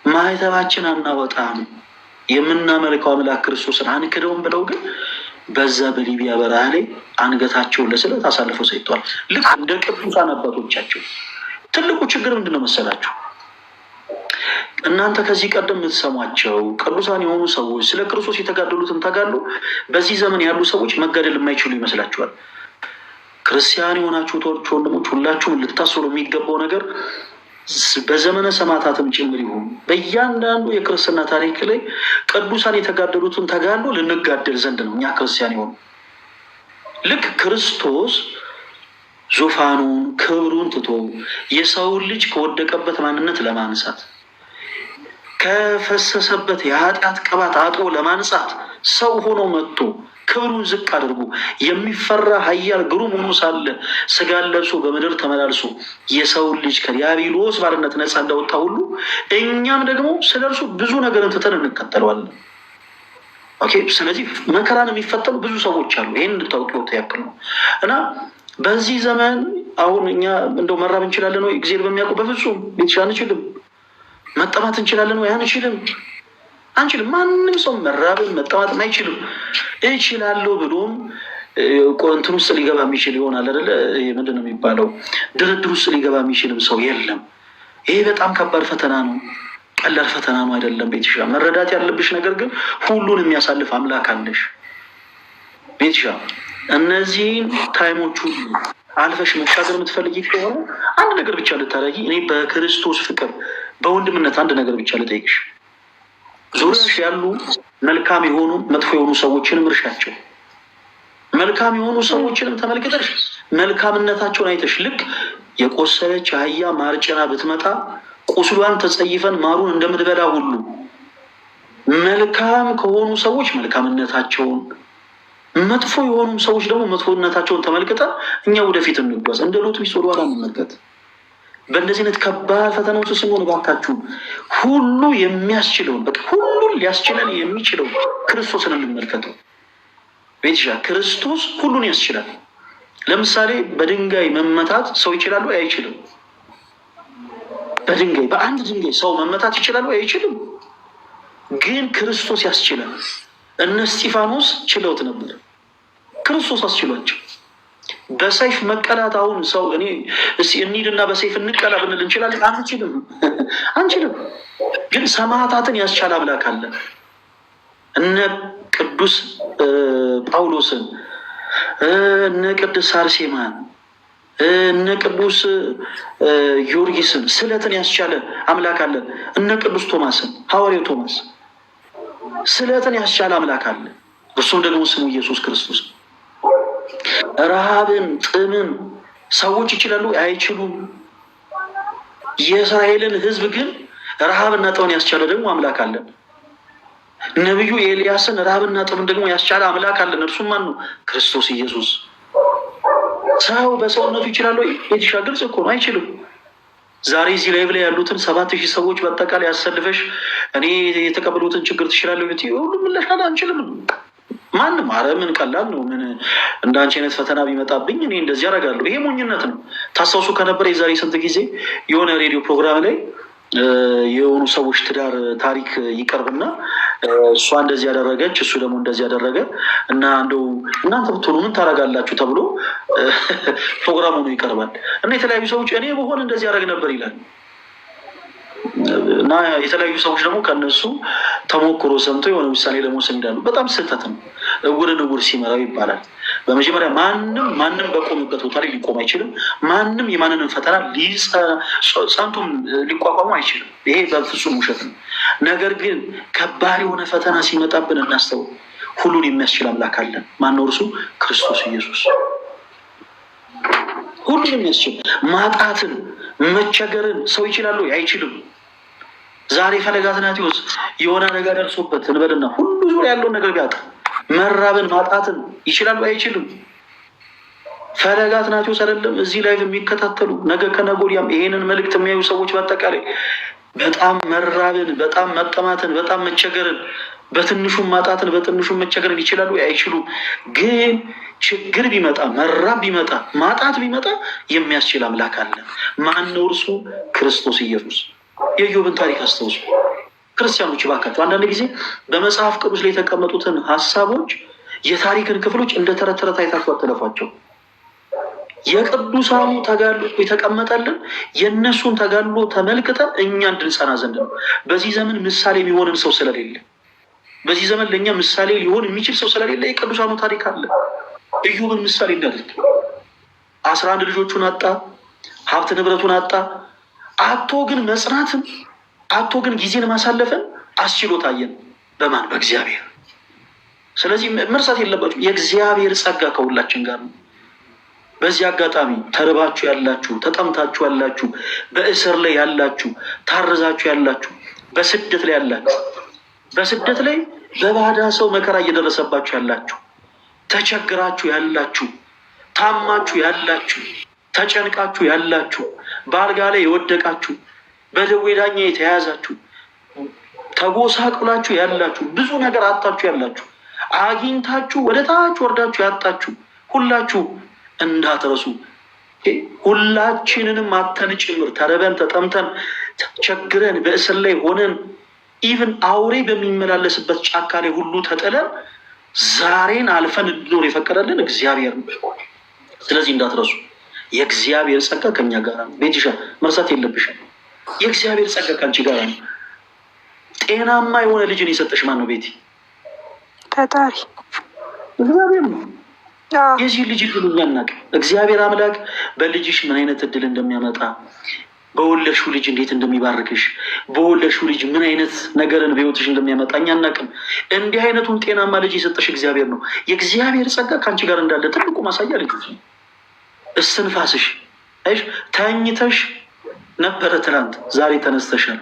ማህተባችን አናወጣም የምናመልከው አምላክ ክርስቶስን አንክደውም ብለው ግን በዛ በሊቢያ በረሃ ላይ አንገታቸውን ለስለት አሳልፈው ሰጥተዋል። ልክ እንደ ቅዱሳን አባቶቻቸው። ትልቁ ችግር ምንድን ነው መሰላችሁ? እናንተ ከዚህ ቀደም የምትሰሟቸው ቅዱሳን የሆኑ ሰዎች ስለ ክርስቶስ የተጋደሉትን ተጋድሎ በዚህ ዘመን ያሉ ሰዎች መጋደል የማይችሉ ይመስላችኋል። ክርስቲያን የሆናችሁ ወንድሞች ሁላችሁም ልታስሩ የሚገባው ነገር በዘመነ ሰማዕታትም ጭምር ይሁን በእያንዳንዱ የክርስትና ታሪክ ላይ ቅዱሳን የተጋደሉትን ተጋድሎ ልንጋደል ዘንድ ነው። እኛ ክርስቲያን የሆኑ ልክ ክርስቶስ ዙፋኑን ክብሩን ትቶ የሰውን ልጅ ከወደቀበት ማንነት ለማንሳት ከፈሰሰበት የኃጢአት ቅባት አጥቦ ለማንሳት ሰው ሆኖ መጥቶ ክብሩን ዝቅ አድርጎ የሚፈራ ኃያል ግሩም ሆኖ ሳለ ስጋን ለብሶ በምድር ተመላልሶ የሰውን ልጅ ከዲያብሎስ ባርነት ነፃ እንዳወጣ ሁሉ እኛም ደግሞ ስለ እርሱ ብዙ ነገርን ትተን እንከተለዋለን። ኦኬ። ስለዚህ መከራን የሚፈተኑ ብዙ ሰዎች አሉ። ይህን እንድታውቁት ያክል ነው። እና በዚህ ዘመን አሁን እኛ እንደው መራብ እንችላለን ወይ? እግዚአብሔር በሚያውቁ በፍጹም ቤትሻ አንችልም። መጠማት እንችላለን ወይ? አንችልም። ማንም ሰው መራብን መጠማትን አይችልም። እችላለሁ ብሎም እንትን ውስጥ ሊገባ የሚችል ይሆናል አይደለ? ምንድን ነው የሚባለው? ድርድር ውስጥ ሊገባ የሚችልም ሰው የለም። ይሄ በጣም ከባድ ፈተና ነው። ቀላል ፈተና ነው አይደለም። ቤትሻ መረዳት ያለብሽ ነገር ግን ሁሉን የሚያሳልፍ አምላክ አለሽ። ቤትሻ እነዚህን ታይሞች ሁሉ አልፈሽ መሻገር የምትፈልጊ ከሆነ አንድ ነገር ብቻ ልታደርጊ፣ እኔ በክርስቶስ ፍቅር በወንድምነት አንድ ነገር ብቻ ልጠይቅሽ። ዙሪያሽ ያሉ መልካም የሆኑ መጥፎ የሆኑ ሰዎችንም እርሻቸው። መልካም የሆኑ ሰዎችንም ተመልክተሽ መልካምነታቸውን አይተሽ ልክ የቆሰለች አህያ ማር ጭና ብትመጣ ቁስሏን ተጸይፈን ማሩን እንደምትበላ ሁሉ መልካም ከሆኑ ሰዎች መልካምነታቸውን፣ መጥፎ የሆኑ ሰዎች ደግሞ መጥፎነታቸውን ተመልክተን እኛ ወደፊት እንጓዝ። እንደ ሎጥ ሚስት ወደኋላ እንመልከት። በእንደዚህ አይነት ከባድ ፈተናዎች ስንሆን እባካችሁ ሁሉ የሚያስችለውን በቃ ሁሉን ሊያስችለን የሚችለው ክርስቶስን እንመልከተው። ቤትሻ ክርስቶስ ሁሉን ያስችላል። ለምሳሌ በድንጋይ መመታት ሰው ይችላሉ? አይችልም። በአንድ ድንጋይ ሰው መመታት ይችላሉ? አይችልም። ግን ክርስቶስ ያስችላል። እነ እስጢፋኖስ ችለውት ነበር፣ ክርስቶስ አስችሏቸው። በሰይፍ መቀላት አሁን ሰው እኔ እስኪ እንሂድና በሰይፍ እንቀላ ብንል እንችላለን? አንችልም። ግን ሰማዕታትን ያስቻለ አምላክ አለ። እነ ቅዱስ ጳውሎስን፣ እነ ቅዱስ አርሴማን፣ እነ ቅዱስ ጊዮርጊስን ስለትን ያስቻለ አምላክ አለ። እነ ቅዱስ ቶማስን፣ ሐዋርያው ቶማስ ስለትን ያስቻለ አምላክ አለ። እርሱም ደግሞ ስሙ ኢየሱስ ክርስቶስ። ረሃብን፣ ጥምን ሰዎች ይችላሉ? አይችሉም። የእስራኤልን ሕዝብ ግን ረሃብና ጥምን ያስቻለ ደግሞ አምላክ አለን። ነቢዩ ኤልያስን ረሃብና ጥምን ደግሞ ያስቻለ አምላክ አለን። እርሱም ማን ነው? ክርስቶስ ኢየሱስ። ሰው በሰውነቱ ይችላሉ? የትሻ ግልጽ እኮ ነው፣ አይችልም። ዛሬ እዚህ ላይቭ ላይ ያሉትን 7,000 ሰዎች በአጠቃላይ ያሰልፈሽ እኔ የተቀበሉትን ችግር ትችላለሁ ብትይ ሁሉም ምለሻል አንችልም። ማንም አረ ምን ቀላል ነው፣ ምን እንደ አንቺ አይነት ፈተና ቢመጣብኝ እኔ እንደዚህ ያደርጋለሁ። ይሄ ሞኝነት ነው። ታስታውሱ ከነበረ የዛሬ ስንት ጊዜ የሆነ ሬዲዮ ፕሮግራም ላይ የሆኑ ሰዎች ትዳር ታሪክ ይቀርብና እሷ እንደዚህ ያደረገች እሱ ደግሞ እንደዚህ ያደረገ እና እንደው እናንተ ብትሆኑ ምን ታደርጋላችሁ ተብሎ ፕሮግራሙ ነው ይቀርባል። እና የተለያዩ ሰዎች እኔ በሆነ እንደዚህ ያደረግ ነበር ይላል። እና የተለያዩ ሰዎች ደግሞ ከነሱ ተሞክሮ ሰምቶ የሆነ ውሳኔ ለመወሰን ይላሉ። በጣም ስህተት ነው። እውርን እውር ሲመራው ይባላል። በመጀመሪያ ማንም በቆምበት ቦታ ላይ ሊቆም አይችልም። ማንም የማንንም ፈተና ጸንቶም ሊቋቋሙ አይችልም። ይሄ በፍጹም ውሸት ነው። ነገር ግን ከባድ የሆነ ፈተና ሲመጣብን እናስተውል። ሁሉን የሚያስችል አምላክ አለን። ማነው? እርሱ ክርስቶስ ኢየሱስ። ሁሉን የሚያስችል ማጣትን፣ መቸገርን ሰው ይችላሉ? አይችልም። ዛሬ ፈለገ አትናትዮስ የሆነ ነገር ደርሶበት እንበልና ሁሉ ዙሪያ ያለውን ነገር ቢያጣ መራብን ማጣትን ይችላሉ? አይችልም። ፈለገ አትናትዮስ አይደለም እዚህ ላይ የሚከታተሉ ነገ ከነገ ወዲያም ይሄንን መልእክት የሚያዩ ሰዎች በአጠቃላይ በጣም መራብን፣ በጣም መጠማትን፣ በጣም መቸገርን፣ በትንሹም ማጣትን፣ በትንሹም መቸገርን ይችላሉ? አይችሉም። ግን ችግር ቢመጣ፣ መራብ ቢመጣ፣ ማጣት ቢመጣ የሚያስችል አምላክ አለ። ማን ነው? እርሱ ክርስቶስ ኢየሱስ። የኢዮብን ታሪክ አስታውሱ። ክርስቲያኖች እባካችሁ አንዳንድ ጊዜ በመጽሐፍ ቅዱስ ላይ የተቀመጡትን ሀሳቦች የታሪክን ክፍሎች እንደ ተረት ተረት አይታችሁ አትለፏቸው። የቅዱሳኑ ተጋድሎ የተቀመጠልን የእነሱን ተጋድሎ ተመልክተን እኛ እንድንጸና ዘንድ ነው። በዚህ ዘመን ምሳሌ የሚሆንን ሰው ስለሌለ፣ በዚህ ዘመን ለእኛ ምሳሌ ሊሆን የሚችል ሰው ስለሌለ የቅዱሳኑ ታሪክ አለ። ኢዮብን ምሳሌ እናድርግ። 11 ልጆቹን አጣ፣ ሀብት ንብረቱን አጣ። አቶ ግን መጽናትን አቶ ግን ጊዜን ማሳለፍን አስችሎ ታየን። በማን? በእግዚአብሔር። ስለዚህ መርሳት የለባችሁ የእግዚአብሔር ጸጋ ከሁላችን ጋር ነው። በዚህ አጋጣሚ ተርባችሁ ያላችሁ፣ ተጠምታችሁ ያላችሁ፣ በእስር ላይ ያላችሁ፣ ታርዛችሁ ያላችሁ፣ በስደት ላይ ያላችሁ፣ በስደት ላይ በባዳ ሰው መከራ እየደረሰባችሁ ያላችሁ፣ ተቸግራችሁ ያላችሁ፣ ታማችሁ ያላችሁ፣ ተጨንቃችሁ ያላችሁ፣ በአልጋ ላይ የወደቃችሁ፣ በደዌ ዳኛ የተያዛችሁ፣ ተጎሳቅላችሁ ያላችሁ፣ ብዙ ነገር አጣችሁ ያላችሁ፣ አግኝታችሁ ወደ ታች ወርዳችሁ ያጣችሁ ሁላችሁ እንዳትረሱ። ሁላችንንም አተን ጭምር ተርበን ተጠምተን ቸግረን በእስር ላይ ሆነን ኢቭን አውሬ በሚመላለስበት ጫካ ላይ ሁሉ ተጥለን ዛሬን አልፈን እንድኖር የፈቀደልን እግዚአብሔር ነው። ስለዚህ እንዳትረሱ የእግዚአብሔር ጸጋ ከኛ ጋር ነው። ቤትሻ መርሳት የለብሽም። የእግዚአብሔር ጸጋ ከአንቺ ጋር ነው። ጤናማ የሆነ ልጅን የሰጠሽ ማን ነው? ቤቲ ፈጣሪ እግዚአብሔር ነው። የዚህ ልጅ እድሉ ያናቅ እግዚአብሔር አምላክ በልጅሽ ምን አይነት እድል እንደሚያመጣ፣ በወለድሽው ልጅ እንዴት እንደሚባርክሽ፣ በወለድሽው ልጅ ምን አይነት ነገርን በሕይወትሽ እንደሚያመጣ እኛ አናቅም። እንዲህ አይነቱን ጤናማ ልጅ የሰጠሽ እግዚአብሔር ነው። የእግዚአብሔር ጸጋ ከአንቺ ጋር እንዳለ ትልቁ ማሳያ ልጆች ነው። እስትንፋስሽ አይሽ ተኝተሽ ነበረ ትናንት፣ ዛሬ ተነስተሻል።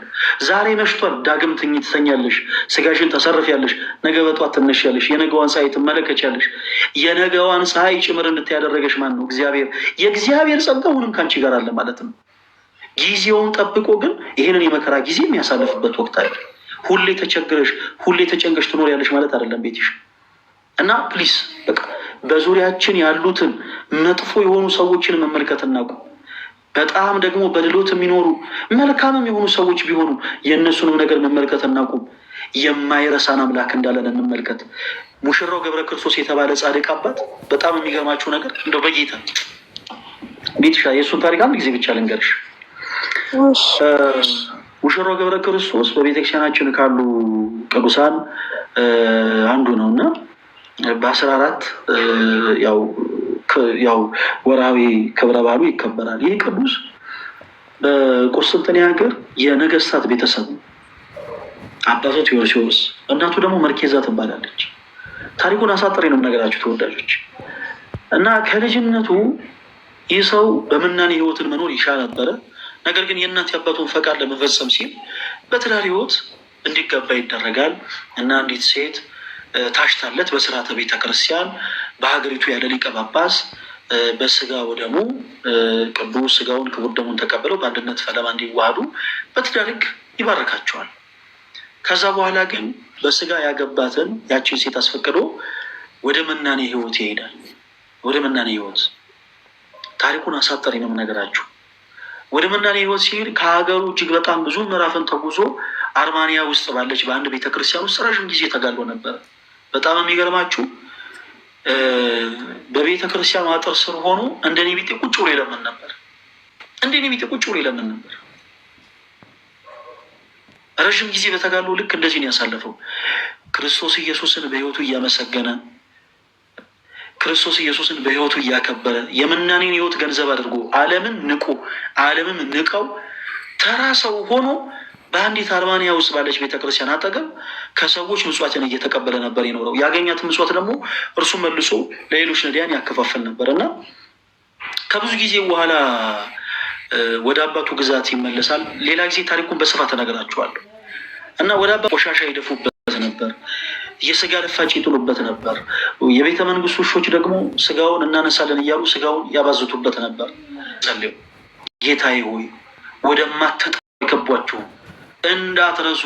ዛሬ መሽቷል፣ ዳግም ትተኛለሽ፣ ስጋሽን ተሰርፊያለሽ፣ ነገ በጧት ትነሻለሽ፣ የነገዋን ፀሐይ ትመለከቻለሽ። የነገዋን ፀሐይ ጭምር እንድታያደረገሽ ማን ነው? እግዚአብሔር። የእግዚአብሔር ጸጋ ሁንም ከአንቺ ጋር አለ ማለት ነው። ጊዜውን ጠብቆ ግን ይህንን የመከራ ጊዜ የሚያሳልፍበት ወቅት አለ። ሁሌ ተቸግረሽ ሁሌ ተጨንቀሽ ትኖሪያለሽ ማለት አይደለም ቤትሽ። እና ፕሊስ በቃ በዙሪያችን ያሉትን መጥፎ የሆኑ ሰዎችን መመልከት እናቁም። በጣም ደግሞ በድሎት የሚኖሩ መልካምም የሆኑ ሰዎች ቢሆኑ የእነሱንም ነገር መመልከት እናቁም። የማይረሳን አምላክ እንዳለን እንመልከት። ሙሽራው ገብረ ክርስቶስ የተባለ ጻድቅ አባት በጣም የሚገርማችሁ ነገር እንደው በጌታ ቤትሻ የእሱን ታሪክ አንድ ጊዜ ብቻ ልንገርሽ። ሙሽራው ገብረ ክርስቶስ በቤተክርስቲያናችን ካሉ ቅዱሳን አንዱ ነው እና በ14 ያው ወርሃዊ ክብረ በዓሉ ይከበራል። ይህ ቅዱስ በቁስጥንጥንያ ሀገር የነገስታት ቤተሰብ አባቱ ቴዎዶሲዎስ፣ እናቱ ደግሞ መርኬዛ ትባላለች። ታሪኩን አሳጥሬ ነው ነገራችሁ ተወዳጆች። እና ከልጅነቱ ይህ ሰው በምናኔ ህይወትን መኖር ይሻ ነበረ። ነገር ግን የእናት የአባቱን ፈቃድ ለመፈጸም ሲል በትዳር ህይወት እንዲገባ ይደረጋል እና አንዲት ሴት ታሽታለት በስርዓተ ቤተ ክርስቲያን በሀገሪቱ ያለ ሊቀ ጳጳስ በስጋ ወደሙ ቅዱስ ስጋውን ክቡር ደሙን ተቀብለው በአንድነት ፈለማ እንዲዋሃዱ በትዳር ህግ ይባርካቸዋል። ከዛ በኋላ ግን በስጋ ያገባትን ያችን ሴት አስፈቅዶ ወደ መናኔ ህይወት ይሄዳል። ወደ መናኔ ህይወት ታሪኩን አሳጠሪ ነው ነገራችሁ። ወደ መናኔ ህይወት ሲሄድ ከሀገሩ እጅግ በጣም ብዙ ምዕራፍን ተጉዞ አርማንያ ውስጥ ባለች በአንድ ቤተክርስቲያን ውስጥ ረዥም ጊዜ ተጋድሎ ነበር። በጣም የሚገርማችሁ በቤተ ክርስቲያኑ አጥር ስር ሆኖ እንደኔ ቢጤ ቁጭ ብሎ ይለምን ነበር። እንደኔ ቢጤ ቁጭ ብሎ ይለምን ነበር። ረዥም ጊዜ በተጋድሎ ልክ እንደዚህ ነው ያሳለፈው። ክርስቶስ ኢየሱስን በህይወቱ እያመሰገነ፣ ክርስቶስ ኢየሱስን በህይወቱ እያከበረ፣ የምናኔን ህይወት ገንዘብ አድርጎ ዓለምን ንቆ ዓለምም ንቀው ተራ ሰው ሆኖ በአንዲት አርማንያ ውስጥ ባለች ቤተክርስቲያን አጠገብ ከሰዎች ምጽዋትን እየተቀበለ ነበር የኖረው። ያገኛት ምጽዋት ደግሞ እርሱ መልሶ ለሌሎች ነዳያን ያከፋፈል ነበር እና ከብዙ ጊዜ በኋላ ወደ አባቱ ግዛት ይመለሳል። ሌላ ጊዜ ታሪኩን በስፋት እነግራችኋለሁ። እና ወደ አባ ቆሻሻ ይደፉበት ነበር፣ የስጋ ልፋጭ ይጥሉበት ነበር። የቤተ መንግስት ውሾች ደግሞ ስጋውን እናነሳለን እያሉ ስጋውን ያባዝቱበት ነበር። ጸልዩ፣ ጌታዬ ሆይ ወደማትጠ ይከቧችሁ እንዳትረሱ፣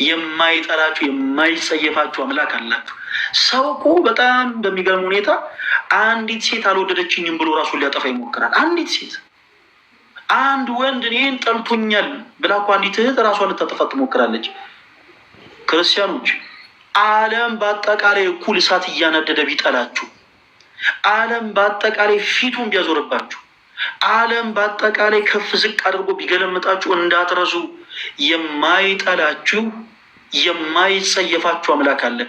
የማይጠላችሁ የማይጸየፋችሁ አምላክ አላችሁ። ሰው እኮ በጣም በሚገርም ሁኔታ አንዲት ሴት አልወደደችኝም ብሎ ራሱን ሊያጠፋ ይሞክራል። አንዲት ሴት አንድ ወንድ እኔን ጠልቶኛል ብላ እኮ አንዲት እህት ራሷን ልታጠፋ ትሞክራለች። ክርስቲያኖች ዓለም በአጠቃላይ እኩል እሳት እያነደደ ቢጠላችሁ፣ ዓለም በአጠቃላይ ፊቱን ቢያዞርባችሁ፣ ዓለም በአጠቃላይ ከፍ ዝቅ አድርጎ ቢገለምጣችሁ እንዳትረሱ የማይጠላችሁ የማይጸየፋችሁ አምላክ አለ።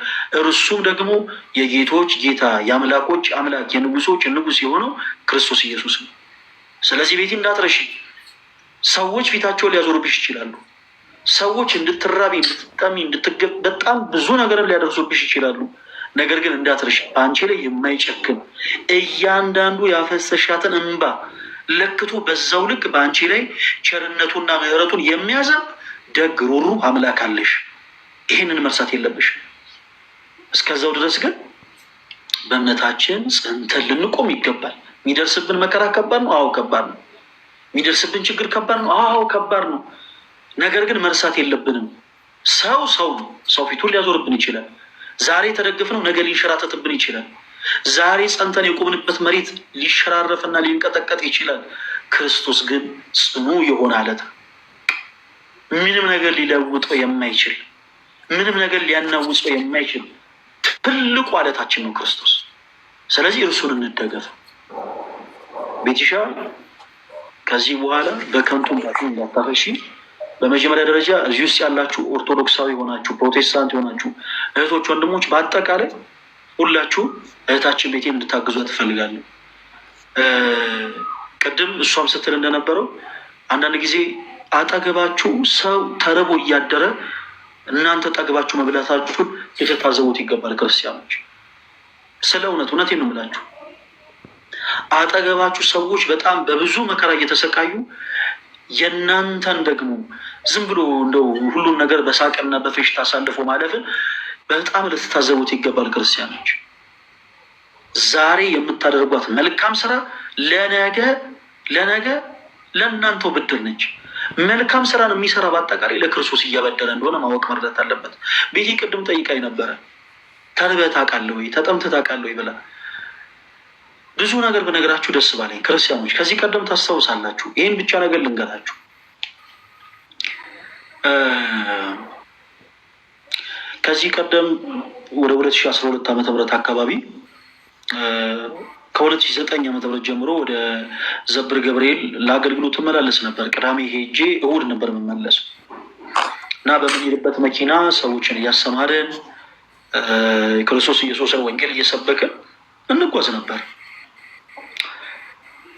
እርሱም ደግሞ የጌቶች ጌታ የአምላኮች አምላክ የንጉሶች ንጉስ የሆነው ክርስቶስ ኢየሱስ ነው። ስለዚህ ቤቴ እንዳትረሺ። ሰዎች ፊታቸውን ሊያዞሩብሽ ይችላሉ። ሰዎች እንድትራቢ፣ እንድትጠሚ፣ በጣም ብዙ ነገርን ሊያደርሱብሽ ይችላሉ። ነገር ግን እንዳትረሺ፣ በአንቺ ላይ የማይጨክን እያንዳንዱ ያፈሰሻትን እንባ ለክቶ በዛው ልክ በአንቺ ላይ ቸርነቱና ምሕረቱን የሚያዘብ ደግ ሩሩ አምላክ አለሽ። ይህንን መርሳት የለብሽም። እስከዛው ድረስ ግን በእምነታችን ጸንተን ልንቆም ይገባል። የሚደርስብን መከራ ከባድ ነው። አዎ ከባድ ነው። የሚደርስብን ችግር ከባድ ነው። አዎ ከባድ ነው። ነገር ግን መርሳት የለብንም። ሰው ነው። ሰው ፊቱን ሊያዞርብን ይችላል። ዛሬ ተደግፍነው ነገ ሊንሸራተትብን ይችላል። ዛሬ ጸንተን የቆምንበት መሬት ሊሸራረፍና ሊንቀጠቀጥ ይችላል። ክርስቶስ ግን ጽኑ የሆነ አለት፣ ምንም ነገር ሊለውጠው የማይችል፣ ምንም ነገር ሊያናውጸው የማይችል ትልቁ አለታችን ነው ክርስቶስ። ስለዚህ እርሱን እንደገፍ። ቤትሻ ከዚህ በኋላ በከንቱ እንዳታፈሺ። በመጀመሪያ ደረጃ እዚህ ውስጥ ያላችሁ ኦርቶዶክሳዊ ሆናችሁ ፕሮቴስታንት የሆናችሁ እህቶች፣ ወንድሞች በአጠቃላይ ሁላችሁ እህታችን ቤቴን እንድታግዙ ትፈልጋለሁ። ቅድም እሷም ስትል እንደነበረው አንዳንድ ጊዜ አጠገባችሁ ሰው ተርቦ እያደረ እናንተ ጠግባችሁ መብላታችሁን የተታዘቡት ይገባል። ክርስቲያኖች ስለ እውነቴን ነው የምላችሁ። አጠገባችሁ ሰዎች በጣም በብዙ መከራ እየተሰቃዩ የእናንተን ደግሞ ዝም ብሎ እንደው ሁሉን ነገር በሳቅና በፌሽታ አሳልፎ ማለፍን በጣም ልትታዘቡት ይገባል። ክርስቲያኖች ዛሬ የምታደርጓት መልካም ስራ ለነገ ለእናንተው ብድር ነች። መልካም ስራን የሚሰራ በአጠቃላይ ለክርስቶስ እያበደረ እንደሆነ ማወቅ መረዳት አለበት። ቤቴ ቅድም ጠይቃኝ ነበረ፣ ተርበህ ታውቃለህ ወይ ተጠምተህ ታውቃለህ ወይ ብላ። ብዙ ነገር በነገራችሁ ደስ ባለኝ። ክርስቲያኖች ከዚህ ቀደም ታስታውሳላችሁ። ይህን ብቻ ነገር ልንገራችሁ። ከዚህ ቀደም ወደ 2012 ዓ.ም አካባቢ ከ2009 ዓ.ም ጀምሮ ወደ ዘብር ገብርኤል ለአገልግሎት እመላለስ ነበር። ቅዳሜ ሄጄ እሑድ ነበር የምመለሰው እና በምንሄድበት መኪና ሰዎችን እያስተማርን የክርስቶስ ኢየሱስን ወንጌል እየሰበክን እንጓዝ ነበር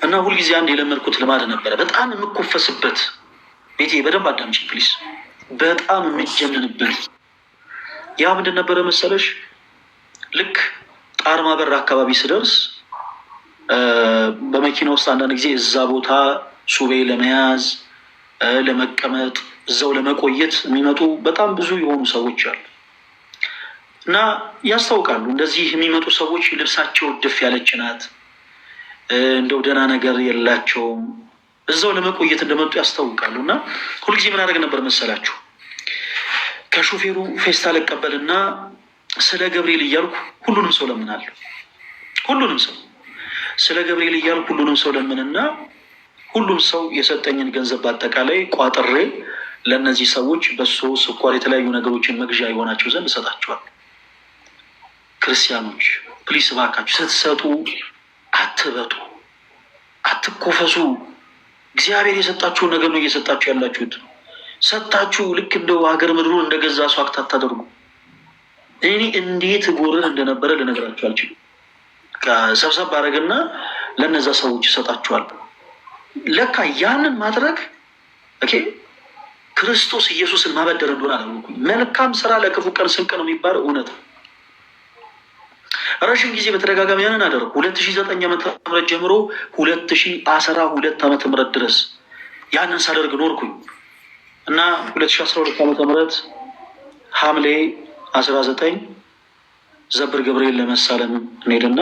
እና ሁልጊዜ አንድ የለመድኩት ልማድ ነበረ። በጣም የምኮፈስበት፣ ቤቴ በደንብ አዳምጪ ፕሊስ፣ በጣም የምጀንንበት ያ ምንድን ነበረ መሰለሽ? ልክ ጣርማ በር አካባቢ ስደርስ በመኪና ውስጥ አንዳንድ ጊዜ እዛ ቦታ ሱቤ ለመያዝ ለመቀመጥ እዛው ለመቆየት የሚመጡ በጣም ብዙ የሆኑ ሰዎች አሉ እና ያስታውቃሉ። እንደዚህ የሚመጡ ሰዎች ልብሳቸው ድፍ ያለች ናት፣ እንደው ደህና ነገር የላቸውም። እዛው ለመቆየት እንደመጡ ያስታውቃሉ። እና ሁልጊዜ ምን አደረግ ነበር መሰላችሁ? ከሾፌሩ ፌስታል እቀበልና ስለ ገብርኤል እያልኩ ሁሉንም ሰው ለምናለሁ። ሁሉንም ሰው ስለ ገብርኤል እያልኩ ሁሉንም ሰው ለምንና ሁሉም ሰው የሰጠኝን ገንዘብ በአጠቃላይ ቋጥሬ ለእነዚህ ሰዎች በሶ፣ ስኳር፣ የተለያዩ ነገሮችን መግዣ የሆናቸው ዘንድ እሰጣቸዋል። ክርስቲያኖች ፕሊስ እባካችሁ ስትሰጡ አትበጡ፣ አትኮፈሱ። እግዚአብሔር የሰጣችሁን ነገር ነው እየሰጣችሁ ያላችሁት። ሰጣችሁ ልክ እንደው ሀገር ምድሩን እንደገዛ ሰው አክት አታደርጉ። እኔ እንዴት ጎረን እንደነበረ ልነግራችሁ አልችልም። ሰብሰብ ባረግና ለነዛ ሰዎች ይሰጣችኋል። ለካ ያንን ማድረግ ክርስቶስ ኢየሱስን ማበደር እንደሆነ አላወኩኝ። መልካም ስራ ለክፉ ቀን ስንቅ ነው የሚባለው እውነት ነው። ረዥም ጊዜ በተደጋጋሚ ያንን አደረኩ። 2009 ዓ.ም ጀምሮ 2012 ዓ.ም ድረስ ያንን ሳደርግ ኖርኩኝ እና 2012 ዓ.ም ሐምሌ 19 ዘብር ገብርኤል ለመሳለም እንሄድና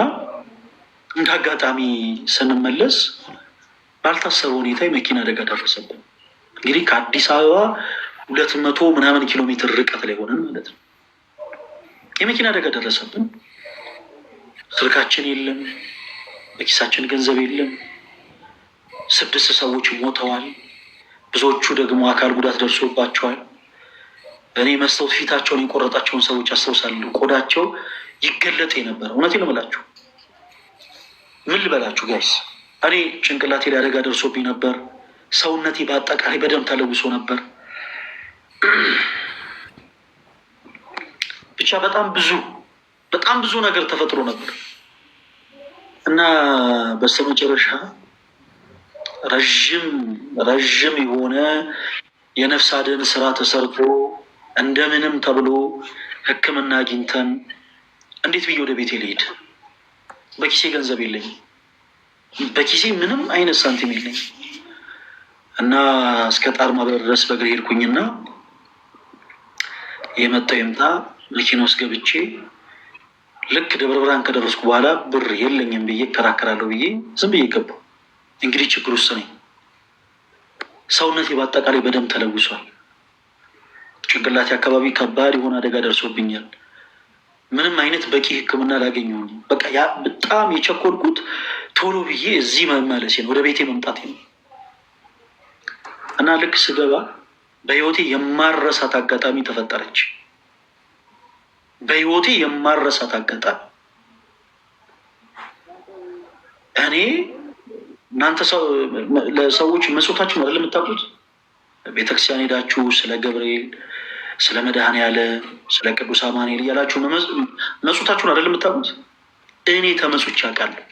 እንደ አጋጣሚ ስንመለስ ባልታሰበ ሁኔታ የመኪና አደጋ ደረሰብን። እንግዲህ ከአዲስ አበባ 200 ምናምን ኪሎ ሜትር ርቀት ላይ ሆነን ማለት ነው። የመኪና አደጋ ደረሰብን። ስልካችን የለም፣ በኪሳችን ገንዘብ የለም። 6 ሰዎች ሞተዋል። ብዙዎቹ ደግሞ አካል ጉዳት ደርሶባቸዋል። እኔ መስታወት ፊታቸውን የቆረጣቸውን ሰዎች አስታውሳለሁ። ቆዳቸው ይገለጥ ነበር። እውነቴን ነው የምላችሁ። ምን ልበላችሁ ጋይስ፣ እኔ ጭንቅላቴ ላይ አደጋ ደርሶብኝ ነበር። ሰውነቴ በአጠቃላይ በደም ተለውሶ ነበር። ብቻ በጣም ብዙ ነገር ተፈጥሮ ነበር እና በስተመጨረሻ ረዥም የሆነ የነፍስ አድን ስራ ተሰርቶ እንደምንም ተብሎ ሕክምና አግኝተን እንዴት ብዬ ወደ ቤቴ ልሄድ? በኪሴ ገንዘብ የለኝም። በኪሴ ምንም አይነት ሳንቲም የለኝም እና እስከ ጣር ማበር ድረስ በእግሬ ሄድኩኝና የመጣው ይምጣ መኪና ውስጥ ገብቼ ልክ ደብረ ብርሃን ከደረስኩ በኋላ ብር የለኝም ብዬ እከራከራለሁ ብዬ ዝም ብዬ ገባሁ። እንግዲህ ችግር ውስጥ ነኝ። ሰውነቴ በአጠቃላይ በደም ተለውሷል። ጭንቅላቴ አካባቢ ከባድ የሆነ አደጋ ደርሶብኛል። ምንም አይነት በቂ ሕክምና ላገኘው በቃ ያ በጣም የቸኮልኩት ቶሎ ብዬ እዚህ መመለሴ ነው፣ ወደ ቤቴ መምጣቴ ነው። እና ልክ ስገባ በህይወቴ የማረሳት አጋጣሚ ተፈጠረች። በህይወቴ የማረሳት አጋጣሚ እኔ እናንተ ለሰዎች መስዋዕታችሁ አይደል የምታውቁት? ቤተክርስቲያን ሄዳችሁ ስለ ገብርኤል፣ ስለ መድኃኔዓለም፣ ስለ ቅዱስ አማኑኤል እያላችሁ መስዋዕታችሁን አይደል የምታውቁት? እኔ ተመስውቼ አውቃለሁ።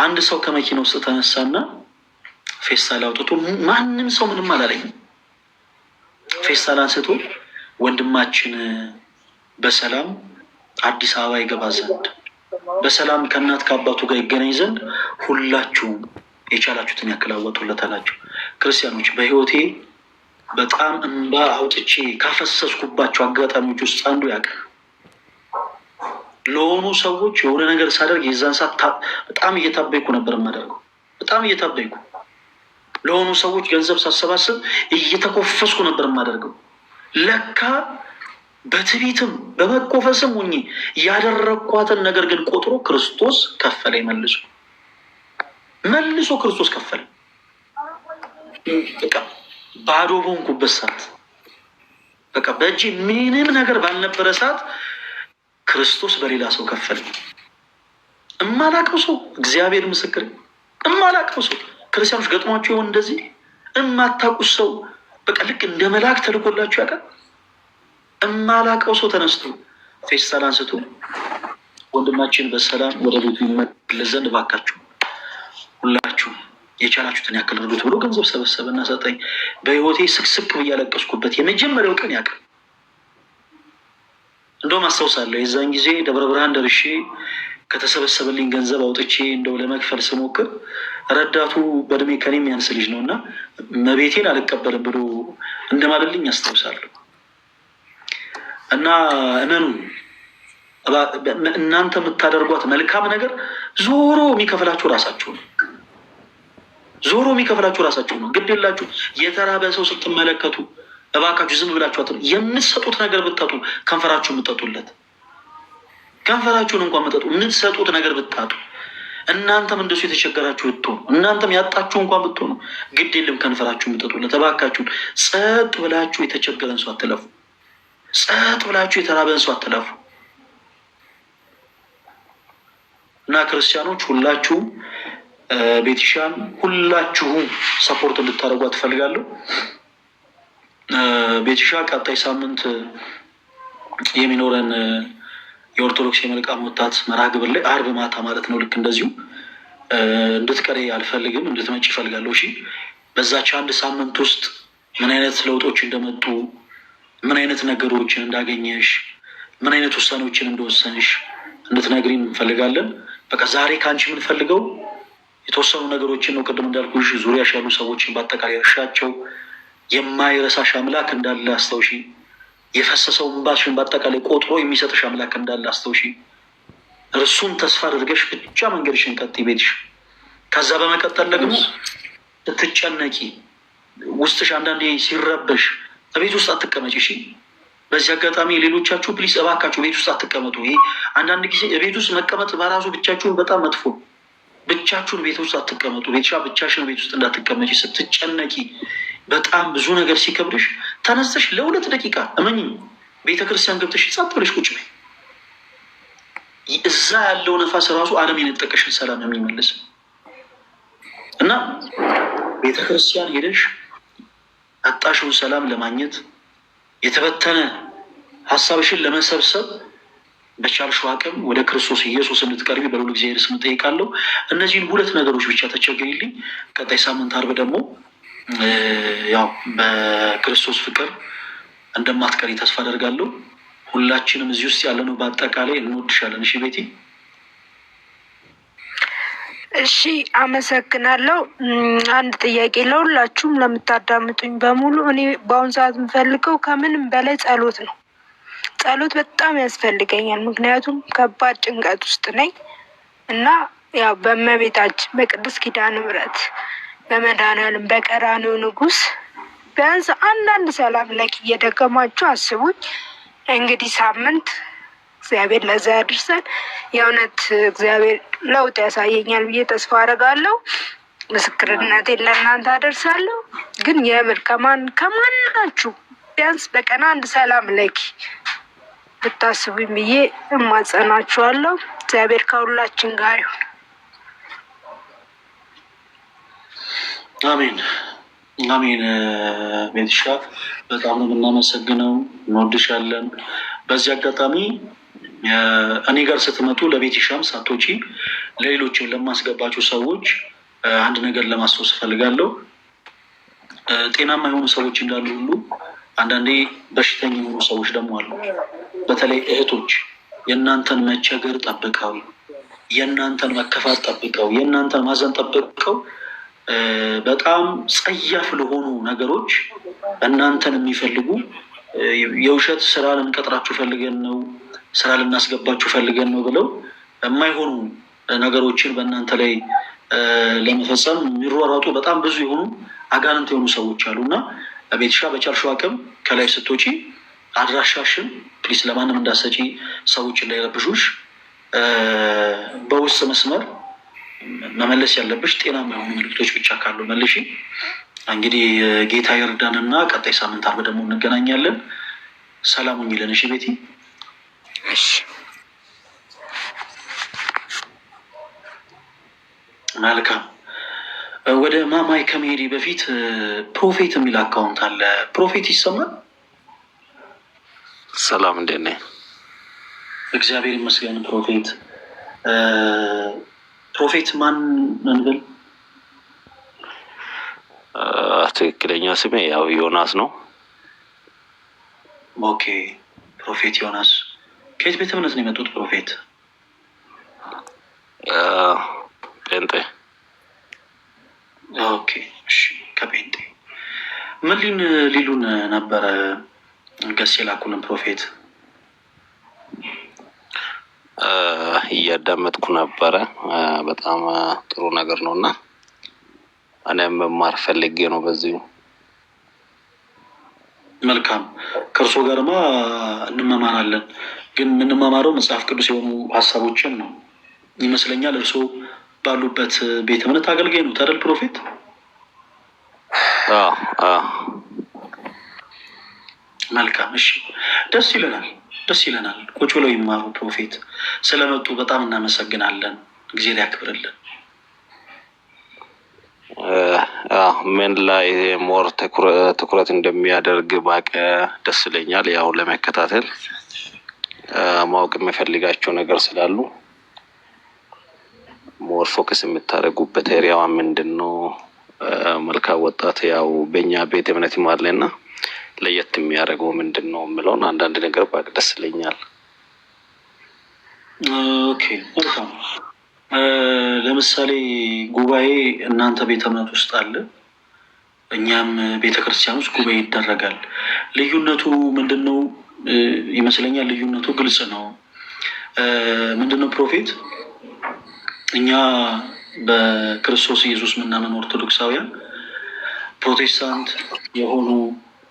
አንድ ሰው ከመኪና ውስጥ ተነሳና ፌስታል አውጥቶ ማንም ሰው ምንም አላለኝም። ፌስታል አንስቶ ወንድማችን በሰላም አዲስ አበባ ይገባ ዘንድ በሰላም ከእናት ከአባቱ ጋር ይገናኝ ዘንድ ሁላችሁም የቻላችሁትን ያክል አወጡለት አላቸው። ክርስቲያኖች፣ በህይወቴ በጣም እንባ አውጥቼ ካፈሰስኩባቸው አጋጣሚዎች ውስጥ አንዱ ያውቃል። ለሆኑ ሰዎች የሆነ ነገር ሳደርግ የዛን ሰዓት በጣም እየታበይኩ ነበር የማደርገው። በጣም እየታበይኩ ለሆኑ ሰዎች ገንዘብ ሳሰባስብ እየተኮፈስኩ ነበር የማደርገው። ለካ በትዕቢትም በመኮፈስም ሁኜ ያደረግኳትን ነገር ግን ቆጥሮ ክርስቶስ ከፈለኝ። መልሶ ክርስቶስ ከፈለኝ። በቃ ባዶ በሆንኩበት ሰዓት፣ በቃ በእጅ ምንም ነገር ባልነበረ ሰዓት ክርስቶስ በሌላ ሰው ከፈለኝ። እማላቀው ሰው፣ እግዚአብሔር ምስክር፣ እማላቀው ሰው። ክርስቲያኖች ገጥሟቸው ይሆን እንደዚህ? እማታውቁት ሰው በቃ ልክ እንደ መልአክ ተልኮላችሁ ያውቃል። እማላቀው ሰው ተነስቶ ፌስታል አንስቶ ወንድማችን በሰላም ወደ ቤቱ ይመለስ ዘንድ እባካችሁ ሁላችሁ የቻላችሁትን ያክል እርዱት ብሎ ገንዘብ ሰበሰበና ሰጠኝ። በህይወቴ ስቅስቅ ብዬ ያለቀስኩበት የመጀመሪያው ቀን ያውቃል። እንደውም አስታውሳለሁ የዛን ጊዜ ደብረ ብርሃን ደርሼ ከተሰበሰበልኝ ገንዘብ አውጥቼ እንደው ለመክፈል ስሞክር ረዳቱ በእድሜ ከኔ የሚያንስ ልጅ ነው እና መቤቴን አልቀበልም ብሎ እንደማለልኝ አስታውሳለሁ። እና እመኑ፣ እናንተ የምታደርጓት መልካም ነገር ዞሮ የሚከፍላችሁ ራሳችሁ ነው። ዞሮ የሚከፍላችሁ ራሳችሁ ነው። ግድ የላችሁ። የተራበ ሰው ስትመለከቱ እባካችሁ ዝም ብላችሁ አትሉ። የምትሰጡት ነገር ብታጡ ከንፈራችሁ የምትጠጡለት፣ ከንፈራችሁን እንኳን መጠጡ የምትሰጡት ነገር ብታጡ፣ እናንተም እንደሱ የተቸገራችሁ ብትሆኑ፣ እናንተም ያጣችሁ እንኳን ብትሆኑ ግድ የለም ከንፈራችሁ የምትጠጡለት። እባካችሁን ጸጥ ብላችሁ የተቸገረን ሰው አትለፉ። ጸጥ ብላችሁ የተራበን ሰው አትለፉ። እና ክርስቲያኖች ሁላችሁም ቤቲሻን ሁላችሁም ሰፖርት እንድታደርጓ ትፈልጋለሁ። ቤቲሻ ቀጣይ ሳምንት የሚኖረን የኦርቶዶክስ የመልካም ወጣት መርሃ ግብር ላይ አርብ ማታ ማለት ነው። ልክ እንደዚሁ እንድትቀሪ አልፈልግም፣ እንድትመጪ ይፈልጋለሁ። እሺ፣ በዛች አንድ ሳምንት ውስጥ ምን አይነት ለውጦች እንደመጡ፣ ምን አይነት ነገሮችን እንዳገኘሽ፣ ምን አይነት ውሳኔዎችን እንደወሰንሽ እንድትነግሪን እንፈልጋለን። በቃ ዛሬ ከአንቺ የምንፈልገው የተወሰኑ ነገሮችን ነው። ቅድም እንዳልኩሽ ዙሪያሽ ያሉ ሰዎችን በአጠቃላይ እርሻቸው። የማይረሳሽ አምላክ እንዳለ አስታውሺ። የፈሰሰው እንባሽን በአጠቃላይ ቆጥሮ የሚሰጥሽ አምላክ እንዳለ አስታውሺ። እርሱን ተስፋ አድርገሽ ብቻ መንገድሽን ቀጥይ ቤትሽ። ከዛ በመቀጠል ደግሞ ስትጨነቂ፣ ውስጥሽ አንዳንዴ ሲረበሽ ቤት ውስጥ አትቀመጭ። እሺ፣ በዚህ አጋጣሚ ሌሎቻችሁ ፕሊስ እባካችሁ ቤት ውስጥ አትቀመጡ። ይሄ አንዳንድ ጊዜ ቤት ውስጥ መቀመጥ በራሱ ብቻችሁን በጣም መጥፎ። ብቻችሁን ቤት ውስጥ አትቀመጡ። ብቻሽን ቤት ውስጥ እንዳትቀመጪ። ስትጨነቂ በጣም ብዙ ነገር ሲከብድሽ ተነስተሽ ለ2 ደቂቃ እመኝ ቤተክርስቲያን ገብተሽ ጸጥ ብለሽ ቁጭ በይ። እዛ ያለው ነፋስ ራሱ ዓለም የነጠቀሽን ሰላም የሚመልስ እና ቤተክርስቲያን ሄደሽ አጣሽውን ሰላም ለማግኘት የተበተነ ሀሳብሽን ለመሰብሰብ በቻልሽው አቅም ወደ ክርስቶስ ኢየሱስ እንድትቀርቢ በልዑል እግዚአብሔር ስም እጠይቃለሁ። እነዚህን 2 ነገሮች ብቻ ተቸገሪልኝ። ቀጣይ ሳምንት ዓርብ ደግሞ ያው በክርስቶስ ፍቅር እንደማትቀሪ ተስፋ አደርጋለሁ። ሁላችንም እዚህ ውስጥ ያለነው በአጠቃላይ እንወድሻለን። እሺ ቤቲ? እሺ አመሰግናለሁ። አንድ ጥያቄ ለሁላችሁም ለምታዳምጡኝ በሙሉ፣ እኔ በአሁኑ ሰዓት የምፈልገው ከምንም በላይ ጸሎት ነው። ጸሎት በጣም ያስፈልገኛል። ምክንያቱም ከባድ ጭንቀት ውስጥ ነኝ እና ያው በእመቤታችን በቅድስት ኪዳነ ምሕረት በመድኃኔዓለም በቀራንዮ ንጉሥ ቢያንስ አንዳንድ ሰላም ለኪ እየደገማችሁ አስቡኝ። እንግዲህ ሳምንት እግዚአብሔር ለዛ ያድርሰን። የእውነት እግዚአብሔር ለውጥ ያሳየኛል ብዬ ተስፋ አደርጋለሁ። ምስክርነቴን ለእናንተ አደርሳለሁ። ግን የምር ከማናችሁ ቢያንስ በቀን አንድ ሰላም ለኪ ብታስቡኝ ብዬ እማጸናችኋለሁ። እግዚአብሔር ከሁላችን ጋር ይሁን። አሜን አሜን። ቤትሻ በጣም ነው የምናመሰግነው፣ እንወድሻለን። በዚህ አጋጣሚ እኔ ጋር ስትመጡ ለቤትሻም ሳትወጪ ለሌሎችን ለማስገባቸው ሰዎች አንድ ነገር ለማስታወስ እፈልጋለሁ። ጤናማ የሆኑ ሰዎች እንዳሉ ሁሉ አንዳንዴ በሽተኛ የሆኑ ሰዎች ደግሞ አሉ። በተለይ እህቶች የእናንተን መቸገር ጠብቀው፣ የእናንተን መከፋት ጠብቀው፣ የእናንተን ማዘን ጠብቀው በጣም ጸያፍ ለሆኑ ነገሮች እናንተን የሚፈልጉ የውሸት ስራ ልንቀጥራችሁ ፈልገን ነው፣ ስራ ልናስገባችሁ ፈልገን ነው ብለው የማይሆኑ ነገሮችን በእናንተ ላይ ለመፈጸም የሚሯሯጡ በጣም ብዙ የሆኑ አጋንንት የሆኑ ሰዎች አሉ እና ቤትሻ በቻልሽው አቅም ከላይ ስትወጪ አድራሻሽን ፕሊስ ለማንም እንዳሰጪ፣ ሰዎች እንዳይረብሹሽ። በውስጥ መስመር መመለስ ያለብሽ ጤናማ የሆኑ ምልክቶች ብቻ ካሉ መልሺ። እንግዲህ ጌታ ይርዳንና ቀጣይ ሳምንት ዓርብ ደግሞ እንገናኛለን። ሰላም ሁኚልን። እሺ ቤቲ? እሺ መልካም። ወደ ማማይ ከመሄዴ በፊት ፕሮፌት የሚል አካውንት አለ። ፕሮፌት ይሰማል? ሰላም እንዴት ነህ? እግዚአብሔር ይመስገን። ፕሮፌት ማን እንበል? ትክክለኛ ስሜ ያው ዮናስ ነው። ኦኬ ፕሮፌት ዮናስ። ከየት ቤተ እምነት ነው የመጡት ፕሮፌት? ጴንጤ። ኦኬ እሺ፣ ከጴንጤ ምን ሊሉን ነበረ ገስ የላኩልን ፕሮፌት? እያዳመጥኩ ነበረ። በጣም ጥሩ ነገር ነው እና እኔም መማር ፈልጌ ነው በዚሁ። መልካም። ከእርሶ ጋርማ እንመማራለን፣ ግን የምንመማረው መጽሐፍ ቅዱስ የሆኑ ሀሳቦችን ነው ይመስለኛል። እርሶ ባሉበት ቤተ እምነት አገልጋይ ነው አይደል ፕሮፌት? መልካም እሺ፣ ደስ ይለናል። ቁጭ ብለው ይማሩ ፕሮፌት። ስለመጡ በጣም እናመሰግናለን። ጊዜ ላይ ያክብርልን። ምን ላይ ሞር ትኩረት እንደሚያደርግ ባቀ ደስ ይለኛል። ያው ለመከታተል ማወቅ የሚፈልጋቸው ነገር ስላሉ ሞር ፎከስ የምታደርጉበት ኤሪያዋ ምንድን ነው? መልካም ወጣት ያው በእኛ ቤተ እምነት ይማርልና ለየት የሚያደርገው ምንድን ነው የምለውን አንዳንድ ነገር ባቅ ደስ ይለኛል። ኦኬ መልካም። ለምሳሌ ጉባኤ እናንተ ቤተ እምነት ውስጥ አለ፣ እኛም ቤተክርስቲያን ውስጥ ጉባኤ ይደረጋል። ልዩነቱ ምንድን ነው ይመስለኛል? ልዩነቱ ግልጽ ነው። ምንድን ነው ፕሮፌት? እኛ በክርስቶስ ኢየሱስ ምናምን ኦርቶዶክሳውያን ፕሮቴስታንት የሆኑ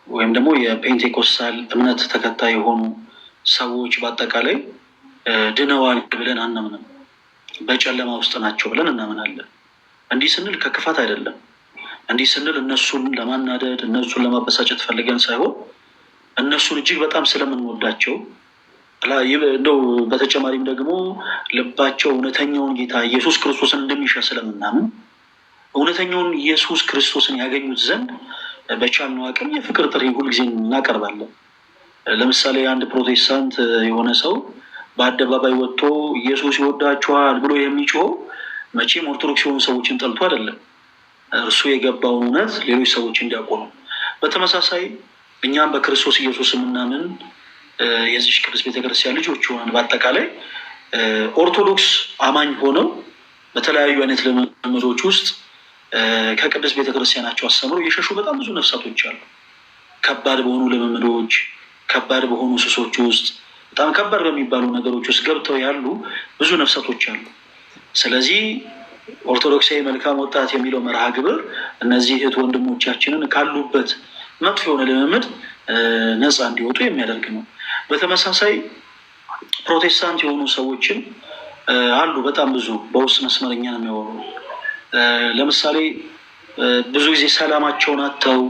ወይም ደግሞ የፔንቴኮስታል እምነት ተከታይ የሆኑ ሰዎች በአጠቃላይ ድነዋል ብለን አናምንም። በጨለማ ውስጥ ናቸው ብለን እናምናለን። እንዲህ ስንል ከክፋት አይደለም። እንዲህ ስንል እነሱን ለማናደድ እነሱን ለማበሳጨት ፈልገን ሳይሆን እነሱን እጅግ በጣም ስለምንወዳቸው እንደው በተጨማሪም ደግሞ ልባቸው እውነተኛውን ጌታ ኢየሱስ ክርስቶስን እንደሚሻ ስለምናምን እውነተኛውን ኢየሱስ ክርስቶስን ያገኙት ዘንድ በቻልነው አቅም የፍቅር ጥሪ ሁልጊዜ እናቀርባለን። ለምሳሌ አንድ ፕሮቴስታንት የሆነ ሰው በአደባባይ ወጥቶ ኢየሱስ ይወዳችኋል ብሎ የሚጮህ መቼም ኦርቶዶክስ የሆኑ ሰዎችን ጠልቶ አይደለም። እርሱ የገባውን እውነት ሌሎች ሰዎች እንዲያውቁ ነው። በተመሳሳይ እኛም በክርስቶስ ኢየሱስ የምናምን የዚች ቅዱስ ቤተክርስቲያን ልጆች ሆነን በአጠቃላይ ኦርቶዶክስ አማኝ ሆነው በተለያዩ አይነት ልምምዶች ውስጥ ከቅዱስ ቤተክርስቲያናቸው አስተምረው የሸሹ በጣም ብዙ ነፍሳቶች አሉ። ከባድ በሆኑ ልምምዶች፣ ከባድ በሆኑ ሱሶች ውስጥ፣ በጣም ከባድ በሚባሉ ነገሮች ውስጥ ገብተው ያሉ ብዙ ነፍሳቶች አሉ። ስለዚህ ኦርቶዶክሳዊ መልካም ወጣት የሚለው መርሃ ግብር እነዚህ እህት ወንድሞቻችንን ካሉበት መጥፎ የሆነ ልምምድ ነፃ እንዲወጡ የሚያደርግ ነው። በተመሳሳይ ፕሮቴስታንት የሆኑ ሰዎችን አሉ በጣም ብዙ በውስጥ መስመር እኛን የሚያወሩ ለምሳሌ ብዙ ጊዜ ሰላማቸውን አጥተው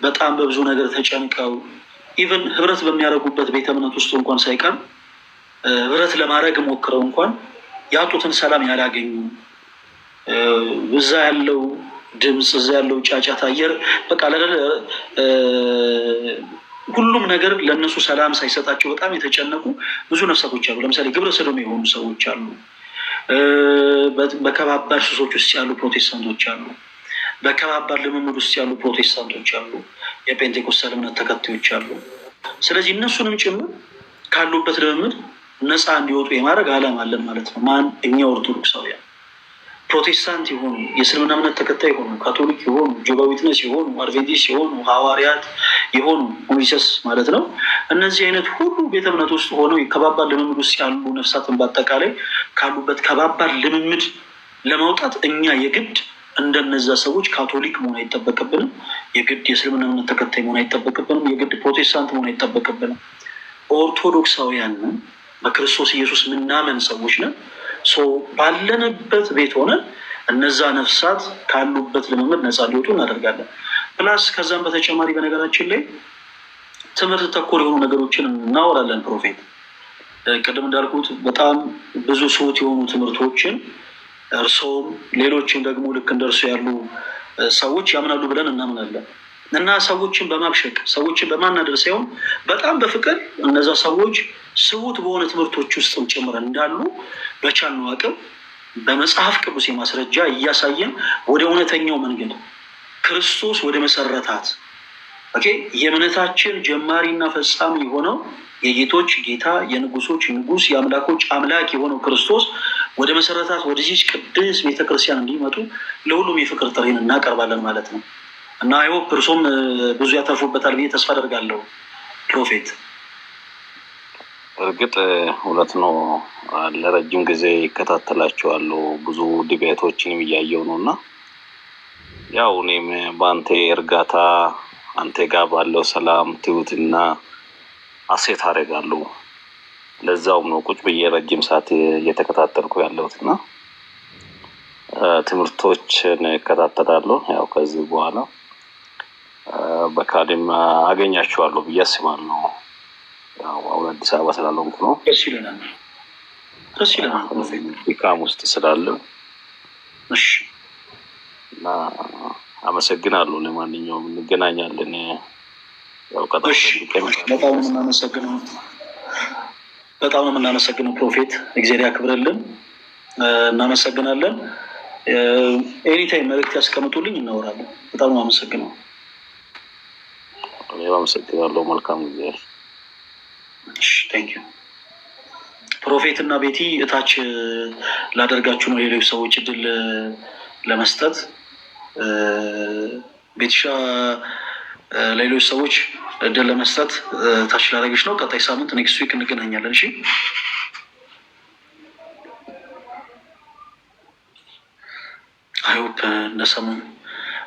በጣም በብዙ ነገር ተጨንቀው ኢቨን ህብረት በሚያደርጉበት ቤተ እምነት ውስጥ እንኳን ሳይቀር ህብረት ለማድረግ ሞክረው እንኳን ያጡትን ሰላም ያላገኙ እዛ ያለው ድምፅ እዛ ያለው ጫጫታ አየር በቃ ሁሉም ነገር ለእነሱ ሰላም ሳይሰጣቸው በጣም የተጨነቁ ብዙ ነፍሳቶች አሉ። ለምሳሌ ግብረ ሰዶም የሆኑ ሰዎች አሉ። በከባባድ ሱሶች ውስጥ ያሉ ፕሮቴስታንቶች አሉ። በከባባድ ልምምድ ውስጥ ያሉ ፕሮቴስታንቶች አሉ። የጴንቴኮስታል እምነት ተከታዮች አሉ። ስለዚህ እነሱንም ጭምር ካሉበት ልምምድ ነፃ እንዲወጡ የማድረግ ዓላማ አለን ማለት ነው። ማን? እኛ ኦርቶዶክሳውያን ፕሮቴስታንት የሆኑ የእስልምና እምነት ተከታይ የሆኑ ካቶሊክ የሆኑ ጆባ ዊትነስ የሆኑ አድቬንቲስት የሆኑ ሐዋርያት የሆኑ ኡኒሰስ ማለት ነው። እነዚህ አይነት ሁሉ ቤተ እምነት ውስጥ ሆነው ከባባድ ልምምድ ውስጥ ያሉ ነፍሳትን በአጠቃላይ ካሉበት ከባባድ ልምምድ ለማውጣት እኛ የግድ እንደነዛ ሰዎች ካቶሊክ መሆን አይጠበቅብንም። የግድ የእስልምና እምነት ተከታይ መሆን አይጠበቅብንም። የግድ ፕሮቴስታንት መሆን አይጠበቅብንም። ኦርቶዶክሳውያን በክርስቶስ ኢየሱስ ምናምን ሰዎች ነን። ባለንበት ቤት ሆነን እነዛ ነፍሳት ካሉበት ልምምድ ነፃ ሊወጡ እናደርጋለን። ፕላስ ከዛም በተጨማሪ በነገራችን ላይ ትምህርት ተኮር የሆኑ ነገሮችን እናወራለን። ፕሮፌት ቅድም እንዳልኩት በጣም ብዙ ሰዎች የሆኑ ትምህርቶችን እርሶም ሌሎችን ደግሞ ልክ እንደርሱ ያሉ ሰዎች ያምናሉ ብለን እናምናለን እና ሰዎችን በማብሸቅ ሰዎችን በማናደር ሳይሆን በጣም በፍቅር እነዛ ሰዎች ስውት በሆነ ትምህርቶች ውስጥ ጭምር እንዳሉ በቻልነው አቅም በመጽሐፍ ቅዱስ የማስረጃ እያሳየን ወደ እውነተኛው መንገድ ክርስቶስ ወደ መሰረታት የእምነታችን ጀማሪና ፈጻሚ የሆነው የጌቶች ጌታ የንጉሶች ንጉስ የአምላኮች አምላክ የሆነው ክርስቶስ ወደ መሰረታት ወደዚች ቅድስ ቤተክርስቲያን እንዲመጡ ለሁሉም የፍቅር ጥሪን እናቀርባለን ማለት ነው እና አይሆፕ እርሶም ብዙ ያተርፉበታል ብዬ ተስፋ አደርጋለሁ። ፕሮፌት እርግጥ እውነት ነው። ለረጅም ጊዜ ይከታተላቸዋለሁ። ብዙ ዲቤቶችንም እያየው ነው እና ያው እኔም በአንተ እርጋታ አንተ ጋር ባለው ሰላም ትሁትና አሴት አደርጋለሁ። ለዛውም ነው ቁጭ ብዬ ረጅም ሰዓት እየተከታተልኩ ያለሁትና ትምህርቶችን እከታተላለሁ። ያው ከዚህ በኋላ በካድም አገኛቸዋለሁ ብዬ አስባለሁ። ያው አሁን አዲስ አበባ ስላለሁኝ ነው። ደስ ይለናል ድካም ውስጥ ስላለው እሺ እና አመሰግናለሁ። ለማንኛውም እንገናኛለን። ያው በጣም ነው የምናመሰግነው ፕሮፌት፣ እግዚአብሔር ያክብርልን። እናመሰግናለን። ኤኒታይም መልዕክት ያስቀምጡልኝ፣ እናወራለን። በጣም ነው አመሰግነው። አመሰግናለሁ። መልካም ጊዜ። ቴንክ ዩ ፕሮፌት እና ቤቲ እታች ላደርጋችሁ ነው ሌሎች ሰዎች እድል ለመስጠት። ቤትሻ ሌሎች ሰዎች እድል ለመስጠት ታች ላደርግሽ ነው። ቀጣይ ሳምንት ኔክስት ዊክ እንገናኛለን። እሺ አይሆፕ እንደሰሙኝ።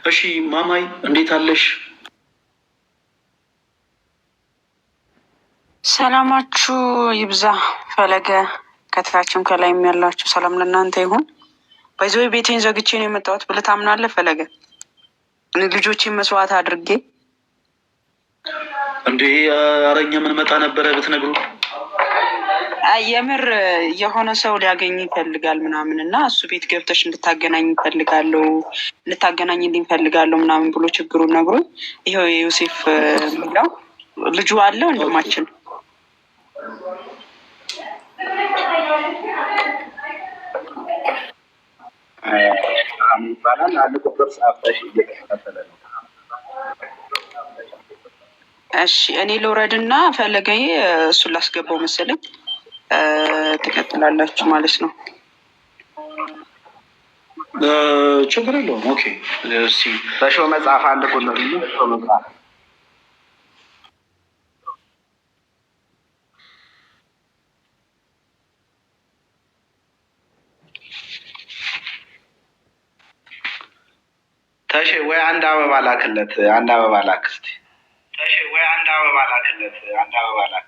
እሺ ማማይ እንዴት አለሽ? ሰላማችሁ ይብዛ። ፈለገ ከታችም ከላይም ያላችሁ ሰላም ለእናንተ ይሁን። በዚህ ቤቴን ዘግቼ ነው የመጣሁት ብለህ ታምናለህ ፈለገ? ልጆቼን መስዋዕት አድርጌ እንዴ አረኛ ምን መጣ ነበረ ብትነግሩ። የምር የሆነ ሰው ሊያገኝ ይፈልጋል ምናምን እና እሱ ቤት ገብተሽ እንድታገናኝ ይፈልጋለሁ እንድታገናኝልኝ ይፈልጋለሁ ምናምን ብሎ ችግሩን ነግሮኝ ይኸው የዮሴፍ የሚለው ልጁ አለ ወንድማችን ይባላል። አንድ ቁጥር ጻፍተሽ እየተከታተለ ነው። እሺ እኔ ልውረድና ፈለገኝ እሱን ላስገባው መሰለኝ። ትቀጥላላችሁ ማለት ነው። ችግር የለውም። ኦኬ እስኪ በሾው መጽሐፍ አንድ ቁጥር በሾው መጽሐፍ ተሽ ወይ አንድ አበባ ላክለት። አንድ አበባ ላክ እስኪ። ተሽ ወይ አንድ አበባ ላክለት። አንድ አበባ ላክ